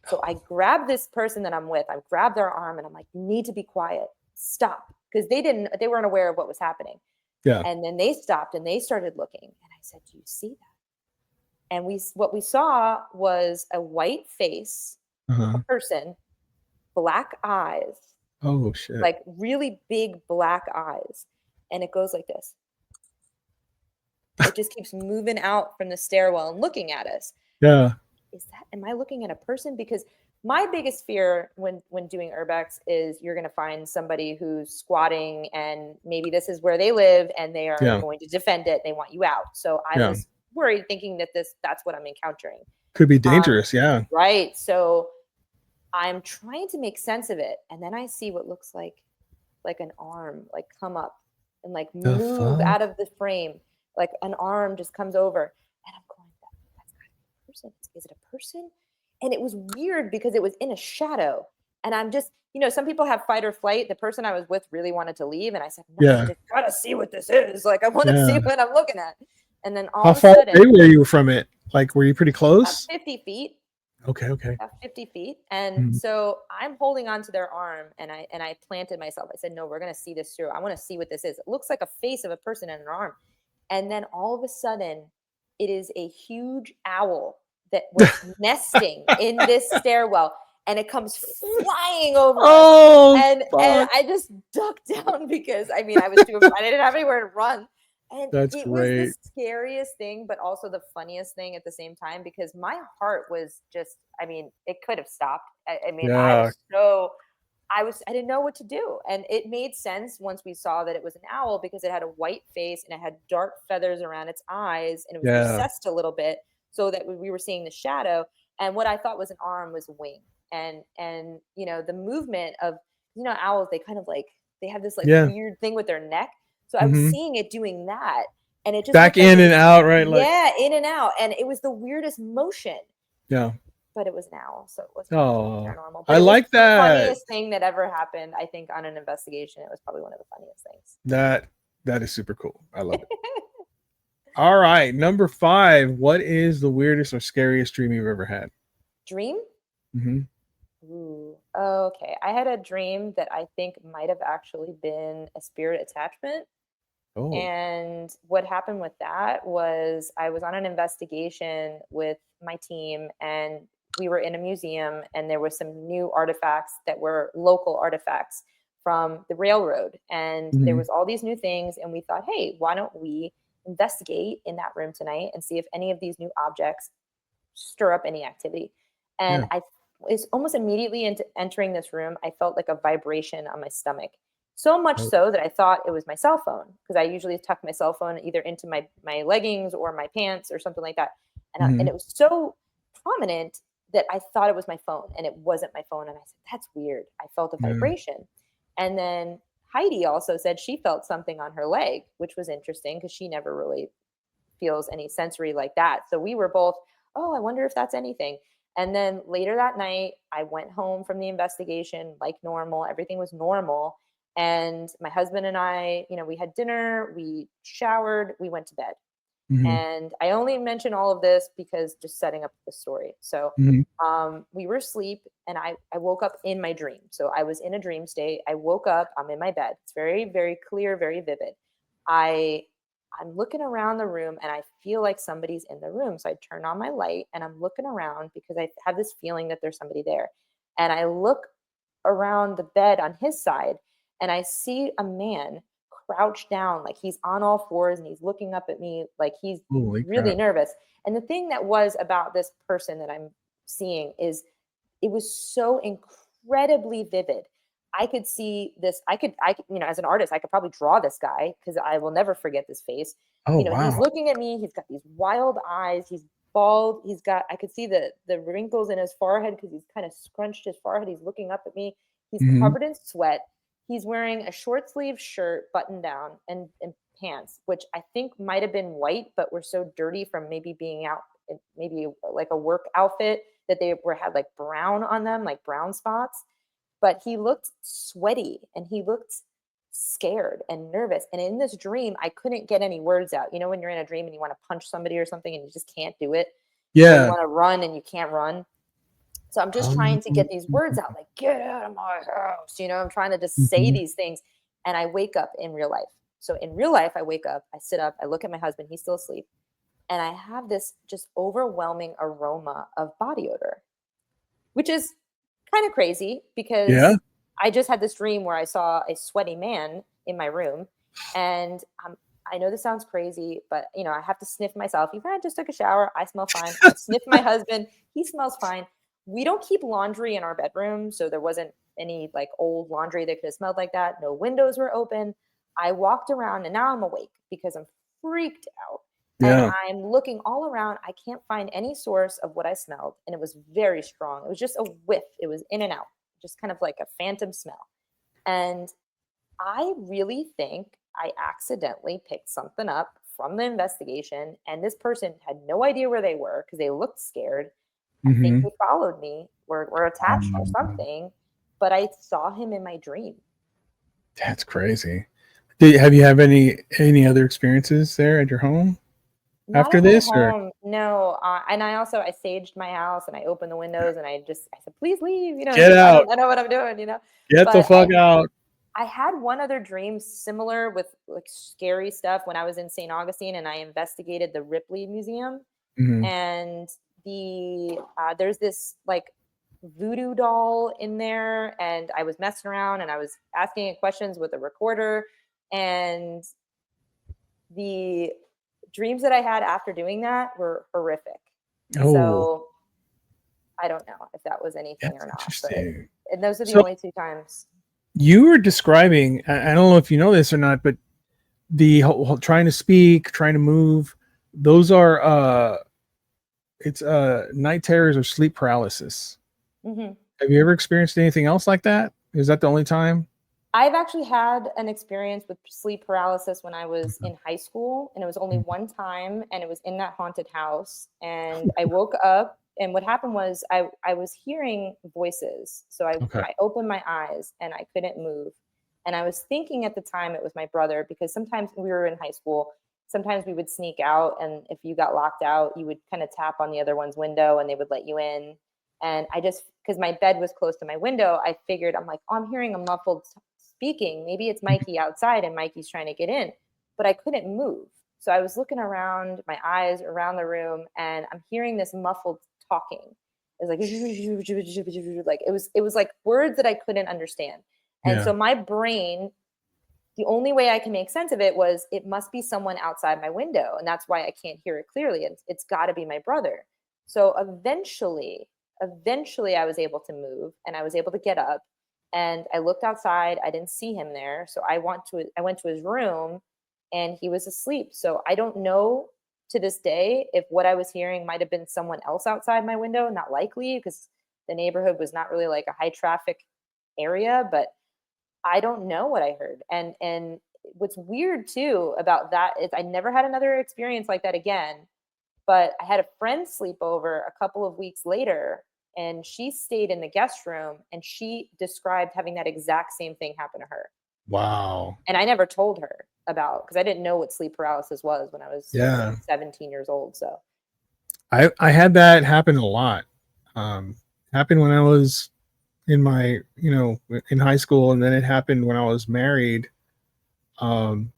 So I grab this person that I'm with, I grab their arm, and I'm like, you need to be quiet. Stop. Because they weren't aware of what was happening. Yeah. And then they stopped and they started looking. And I said, do you see that? And what we saw was a white face, a person, black eyes. Oh shit. Like really big black eyes. And it goes like this. It just keeps moving out from the stairwell and looking at us. Yeah. Am I looking at a person? Because my biggest fear when doing urbex is you're going to find somebody who's squatting, and maybe this is where they live and they are going to defend it. They want you out. So I was worried, thinking that that's what I'm encountering. Could be dangerous. Yeah. Right. So I'm trying to make sense of it. And then I see what looks like an arm, like come up and like move out of the frame. Like an arm just comes over, and I'm going, that's gotta be a person. Is it a person? And it was weird because it was in a shadow. And I'm just, some people have fight or flight. The person I was with really wanted to leave. And I said, no, I just gotta see what this is. Like, I want to see what I'm looking at. And then all of a sudden. How far away were you from it? Like, were you pretty close? 50 feet. Okay. About 50 feet. And so I'm holding on to their arm, and I planted myself. I said, no, we're going to see this through. I want to see what this is. It looks like a face of a person and an arm. And then all of a sudden, it is a huge owl that was nesting in this stairwell, and it comes flying over us. And I just ducked down because I was too afraid. I didn't have anywhere to run. And That's it great. was the scariest thing, but also the funniest thing at the same time, because my heart was just, it could have stopped. I didn't know what to do. And it made sense once we saw that it was an owl, because it had a white face and it had dark feathers around its eyes, and it was recessed a little bit so that we were seeing the shadow. And what I thought was an arm was a wing. And the movement of, owls, they kind of they have this weird thing with their neck. So I was seeing it doing that, and it just back in and out, right? In and out. And it was the weirdest motion. Yeah. But it was an owl, so it wasn't paranormal. But I like that. The funniest thing that ever happened, I think, on an investigation. It was probably one of the funniest things. That is super cool. I love it. All right, number 5. What is the weirdest or scariest dream you've ever had? Dream? Ooh, okay. I had a dream that I think might have actually been a spirit attachment. Oh. And what happened with that was I was on an investigation with my team, and we were in a museum, and there were some new artifacts that were local artifacts from the railroad. And there was all these new things, and we thought, hey, why don't we investigate in that room tonight and see if any of these new objects stir up any activity. And I was almost immediately into entering this room, I felt like a vibration on my stomach. So much so that I thought it was my cell phone, because I usually tuck my cell phone either into my leggings or my pants or something like that. And, and it was so prominent that I thought it was my phone, and it wasn't my phone. And I said, that's weird. I felt a vibration. And then Heidi also said she felt something on her leg, which was interesting because she never really feels any sensory like that. So we were both, oh, I wonder if that's anything. And then later that night, I went home from the investigation like normal. Everything was normal. And my husband and I, we had dinner, we showered, we went to bed. Mhm. And I only mention all of this because just setting up the story. So Mhm. we were asleep and I woke up in my dream. So I was in a dream state. I woke up, I'm in my bed. It's very, very clear, very vivid. I'm looking around the room and I feel like somebody's in the room. So I turn on my light and I'm looking around because I have this feeling that there's somebody there. And I look around the bed on his side and I see a man crouched down, like he's on all fours and he's looking up at me like he's Holy really crap. nervous. And the thing that was about this person that I'm seeing is it was so incredibly vivid. I could see this. I could, as an artist, I could probably draw this guy because I will never forget this face. Oh, He's wow. looking at me. He's got these wild eyes. He's bald. I could see the wrinkles in his forehead because he's kind of scrunched his forehead. He's looking up at me. He's Mhm. covered in sweat. He's wearing a short sleeve shirt, button down, and pants, which I think might have been white, but were so dirty from maybe being out, maybe like a work outfit that they had like brown on them, like brown spots. But he looked sweaty and he looked scared and nervous. And in this dream, I couldn't get any words out. You know, when you're in a dream and you want to punch somebody or something and you just can't do it, or you Yeah. want to run and you can't run. So I'm just trying to get these words Um, out, like, get out of my house. I'm trying to just say mhm. these things. And I wake up in real life. So in real life, I wake up, I sit up, I look at my husband, he's still asleep. And I have this just overwhelming aroma of body odor, which is kind of crazy Yeah. because I just had this dream where I saw a sweaty man in my room. And I know this sounds crazy, but I have to sniff myself. Even I just took a shower, I smell fine. I sniff my husband, he smells fine. We don't keep laundry in our bedroom, so there wasn't any like old laundry that could have smelled like that. No windows were open. I walked around and now I'm awake because I'm freaked out. And Yeah. I'm looking all around. I can't find any source of what I smelled. And it was very strong. It was just a whiff. It was in and out, just kind of like a phantom smell. And I really think I accidentally picked something up from the investigation. And this person had no idea where they were because they looked scared. I think Mhm. he followed me or attached or Um, something, but I saw him in my dream. that's crazy. Have you have any other experiences there at your home Not after at my this, or home, no. And I saged my house and I opened the windows and I said, please leave, get because out, I know what I'm doing. get the But fuck out? I had one other dream similar with like scary stuff when I was in St. Augustine and I investigated the Ripley Museum. Mhm. And there's this like voodoo doll in there, and I was messing around and I was asking it questions with a recorder, and the dreams that I had after doing that were horrific. Oh, So I don't know if that was anything that's or not, but interesting. and those are the So only two times. you were describing, I don't know if you know this or not, but the whole trying to speak, trying to move, those are it's night terrors or sleep paralysis. Hmm. Have you ever experienced anything else like that? Is that the only time? I've actually had an experience with sleep paralysis when I was in high school, and it was only one time, and it was in that haunted house. And I woke up, and what happened was I was hearing voices. So Okay. I opened my eyes and I couldn't move. And I was thinking at the time it was my brother because sometimes we were in high school, sometimes we would sneak out, and if you got locked out, you would kind of tap on the other one's window and they would let you in. And I just, because my bed was close to my window, I figured, I'm like, oh, I'm hearing a muffled speaking. Maybe it's Mikey outside and Mikey's trying to get in, but I couldn't move. So I was looking around, my eyes around the room, and I'm hearing this muffled talking. It was like it was like words that I couldn't understand. And Yeah. so my brain, the only way I can make sense of it was it must be someone outside my window, and that's why I can't hear it clearly. It's got to be my brother. So eventually I was able to move and I was able to get up, and I looked outside. I didn't see him there, so I went to his room, and he was asleep. So I don't know to this day if what I was hearing might have been someone else outside my window. Not likely, because the neighborhood was not really like a high traffic area, but I don't know what I heard. And what's weird too about that is I never had another experience like that again. But I had a friend sleep over a couple of weeks later, and she stayed in the guest room, and she described having that exact same thing happen to her. Wow. And I never told her about, because I didn't know what sleep paralysis was when I was Yeah. 17 years old. So I had that happen a lot. Happened when I was in my, in high school, and then it happened when I was married. And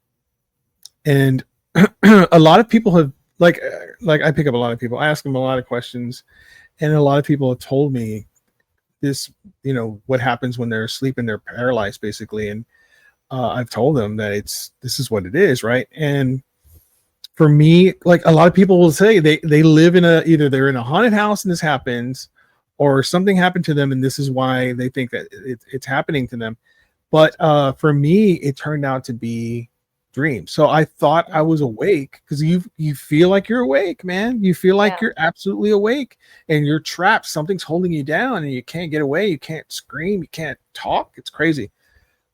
a lot of people have like I pick up a lot of people, I ask them a lot of questions, and a lot of people have told me this, what happens when they're asleep and they're paralyzed, basically. And I've told them that this is what it is, right? And for me, like a lot of people will say they live in either they're in a haunted house and this happens, or something happened to them and this is why they think that it's happening to them. But for me, it turned out to be dreams. So I thought I was awake, because you feel like you're awake, man. You feel like you're absolutely awake and you're trapped. Something's holding you down and you can't get away. You can't scream. You can't talk. It's crazy.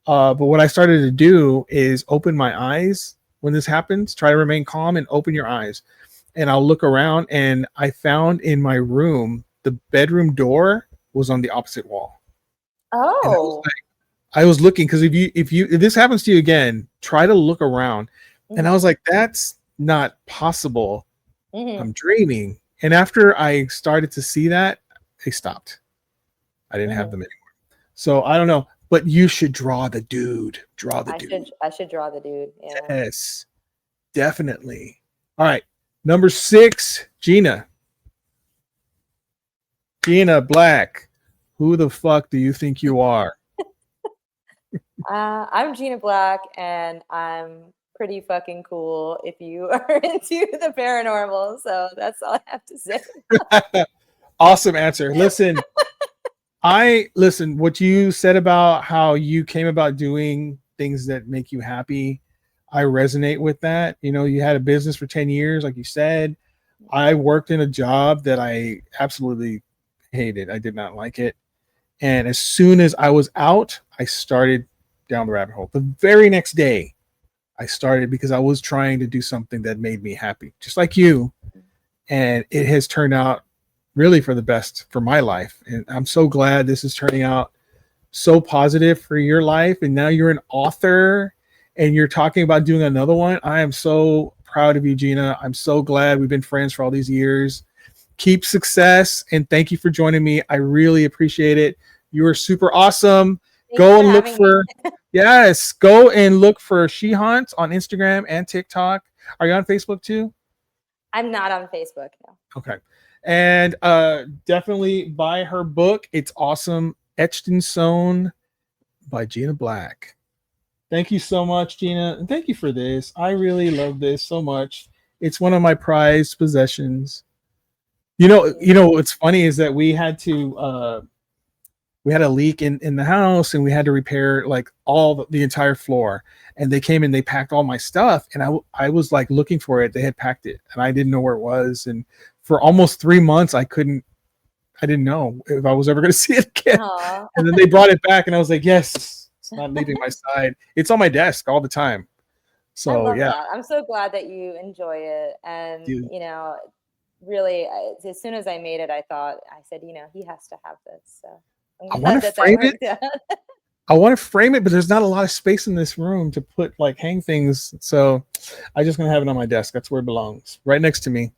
But what I started to do is open my eyes when this happens. Try to remain calm and open your eyes. And I'll look around, and I found in my room, the bedroom door was on the opposite wall. oh, I was looking, because if this happens to you again, try to look around. And I was like, that's not possible. I'm dreaming. And after I started to see that, they stopped. I didn't have them anymore. So I don't know, but you should draw the dude. I should draw the dude. Yeah. Yes, definitely. All right. Number 6, Gina Black. Who the fuck do you think you are? I'm Gina Black, and I'm pretty fucking cool if you are into the paranormal. So that's all I have to say. Awesome answer. Listen, what you said about how you came about doing things that make you happy, I resonate with that. You had a business for 10 years, like you said. I worked in a job that I absolutely hated. I did not like it. And as soon as I was out, I started down the rabbit hole. The very next day, I started because I was trying to do something that made me happy, just like you. And it has turned out really for the best for my life. And I'm so glad this is turning out so positive for your life. And now you're an author and you're talking about doing another one. I am so proud of you, Gina. I'm so glad we've been friends for all these years. Keep success, and thank you for joining me. I really appreciate it. You are super awesome. Go and look for go and look for She Haunts on Instagram and TikTok. Are you on Facebook too? I'm not on Facebook now. Okay. And definitely buy her book. It's awesome. Etched in Stone by Gina Black. Thank you so much, Gina. And thank you for this. I really love this so much. It's one of my prized possessions. What's funny is that we had a leak in the house, and we had to repair like all the entire floor. And they came and they packed all my stuff, and I was like looking for it. They had packed it, and I didn't know where it was. And for almost 3 months, I didn't know if I was ever going to see it again. And then they brought it back, and I was like, yes, it's not leaving my side. It's on my desk all the time. So yeah, that. I'm so glad that you enjoy it. And really, as soon as I made it, I said, he has to have this. So I want to frame it. I want to frame it, but there's not a lot of space in this room to put hang things. So I'm just going to have it on my desk. That's where it belongs, right next to me.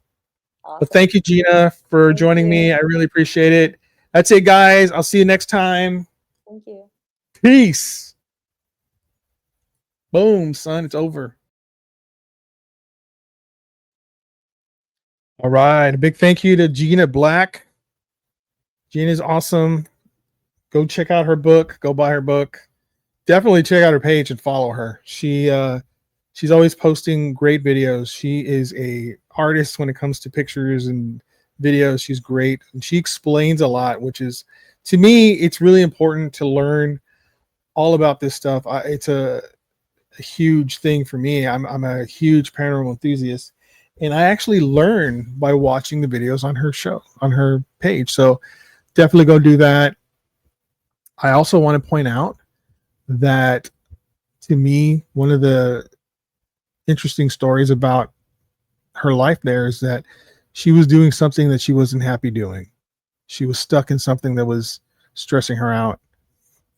Awesome. But thank you, Gina, for joining me. I really appreciate it. That's it, guys. I'll see you next time. Thank you. Peace. Boom, son. It's over. All right. A big thank you to Gina Black. Gina's awesome. Go check out her book. Go buy her book. Definitely check out her page and follow her. She's always posting great videos. She is a artist when it comes to pictures and videos. She's great. And she explains a lot, which is, to me, it's really important to learn all about this stuff. It's a huge thing for me. I'm a huge paranormal enthusiast. And I actually learn by watching the videos on her page. So definitely go do that. I also want to point out that, to me, one of the interesting stories about her life there is that she was doing something that she wasn't happy doing. She was stuck in something that was stressing her out.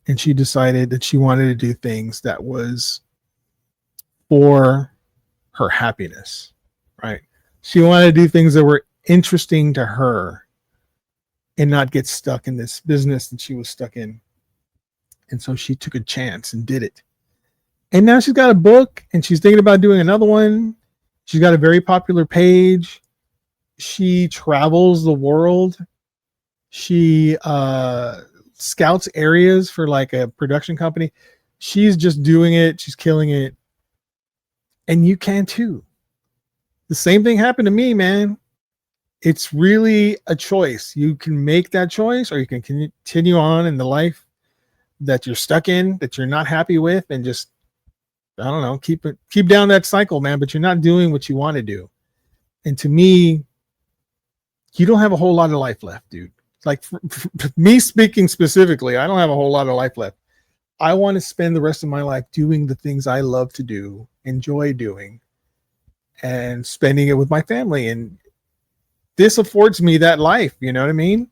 And she decided that she wanted to do things that was for her happiness, right? She wanted to do things that were interesting to her and not get stuck in this business that she was stuck in. And so she took a chance and did it. And now she's got a book and she's thinking about doing another one. She's got a very popular page. She travels the world. She scouts areas for like a production company. She's just doing it. She's killing it. And you can too. The same thing happened to me, man. It's really a choice. You can make that choice, or you can continue on in the life that you're stuck in, that you're not happy with, and just, I don't know, keep down that cycle, man. But you're not doing what you want to do. And to me, you don't have a whole lot of life left, dude. Like for me speaking specifically, I don't have a whole lot of life left. I want to spend the rest of my life doing the things I love to do, enjoy doing, and spending it with my family. And this affords me that life, you know what I mean?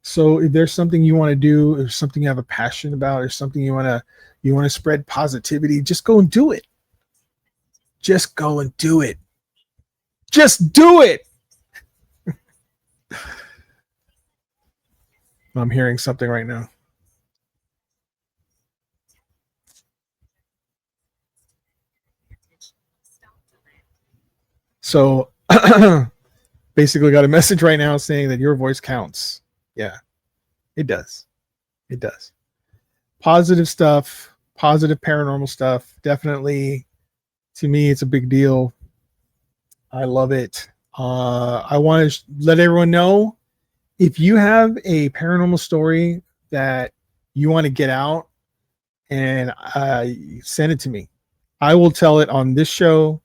So if there's something you want to do, or something you have a passion about, or something you want to spread positivity, just go and do it. Just go and do it. Just do it. I'm hearing something right now. So basically got a message right now saying that your voice counts. Yeah, it does. It does. Positive stuff, positive paranormal stuff. Definitely, to me, it's a big deal. I love it. I want to let everyone know, if you have a paranormal story that you want to get out, and send it to me. I will tell it on this show.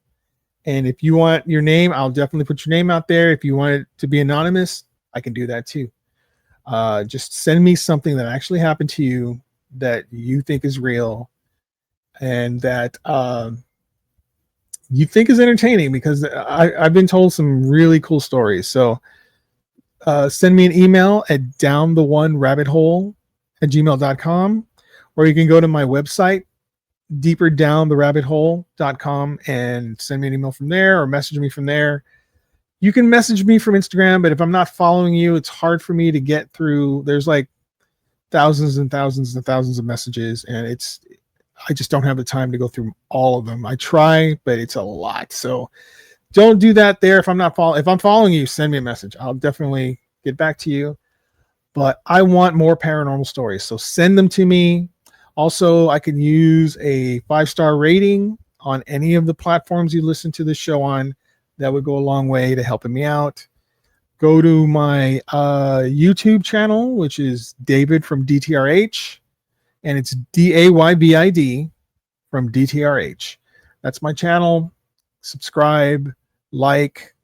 And if you want your name, I'll definitely put your name out there. If you want it to be anonymous, I can do that too. Just send me something that actually happened to you that you think is real, and that you think is entertaining, because I've been told some really cool stories. So send me an email at downtheonerabbithole@gmail.com, or you can go to my website, deeperdowntherabbithole.com, and send me an email from there, or message me from there. You can message me from Instagram, but if I'm not following you, it's hard for me to get through. There's like thousands and thousands and thousands of messages, and I just don't have the time to go through all of them. I try, but it's a lot. So don't do that there. If I'm following you, send me a message. I'll definitely get back to you. But I want more paranormal stories, so send them to me. Also, I can use a 5-star rating on any of the platforms you listen to the show on. That would go a long way to helping me out. Go to my YouTube channel, which is Dayvid from DTRH, and it's Dayvid from DTRH. That's my channel. Subscribe, like,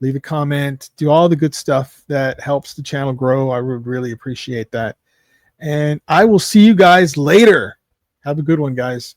leave a comment, do all the good stuff that helps the channel grow. I would really appreciate that. And I will see you guys later. Have a good one, guys.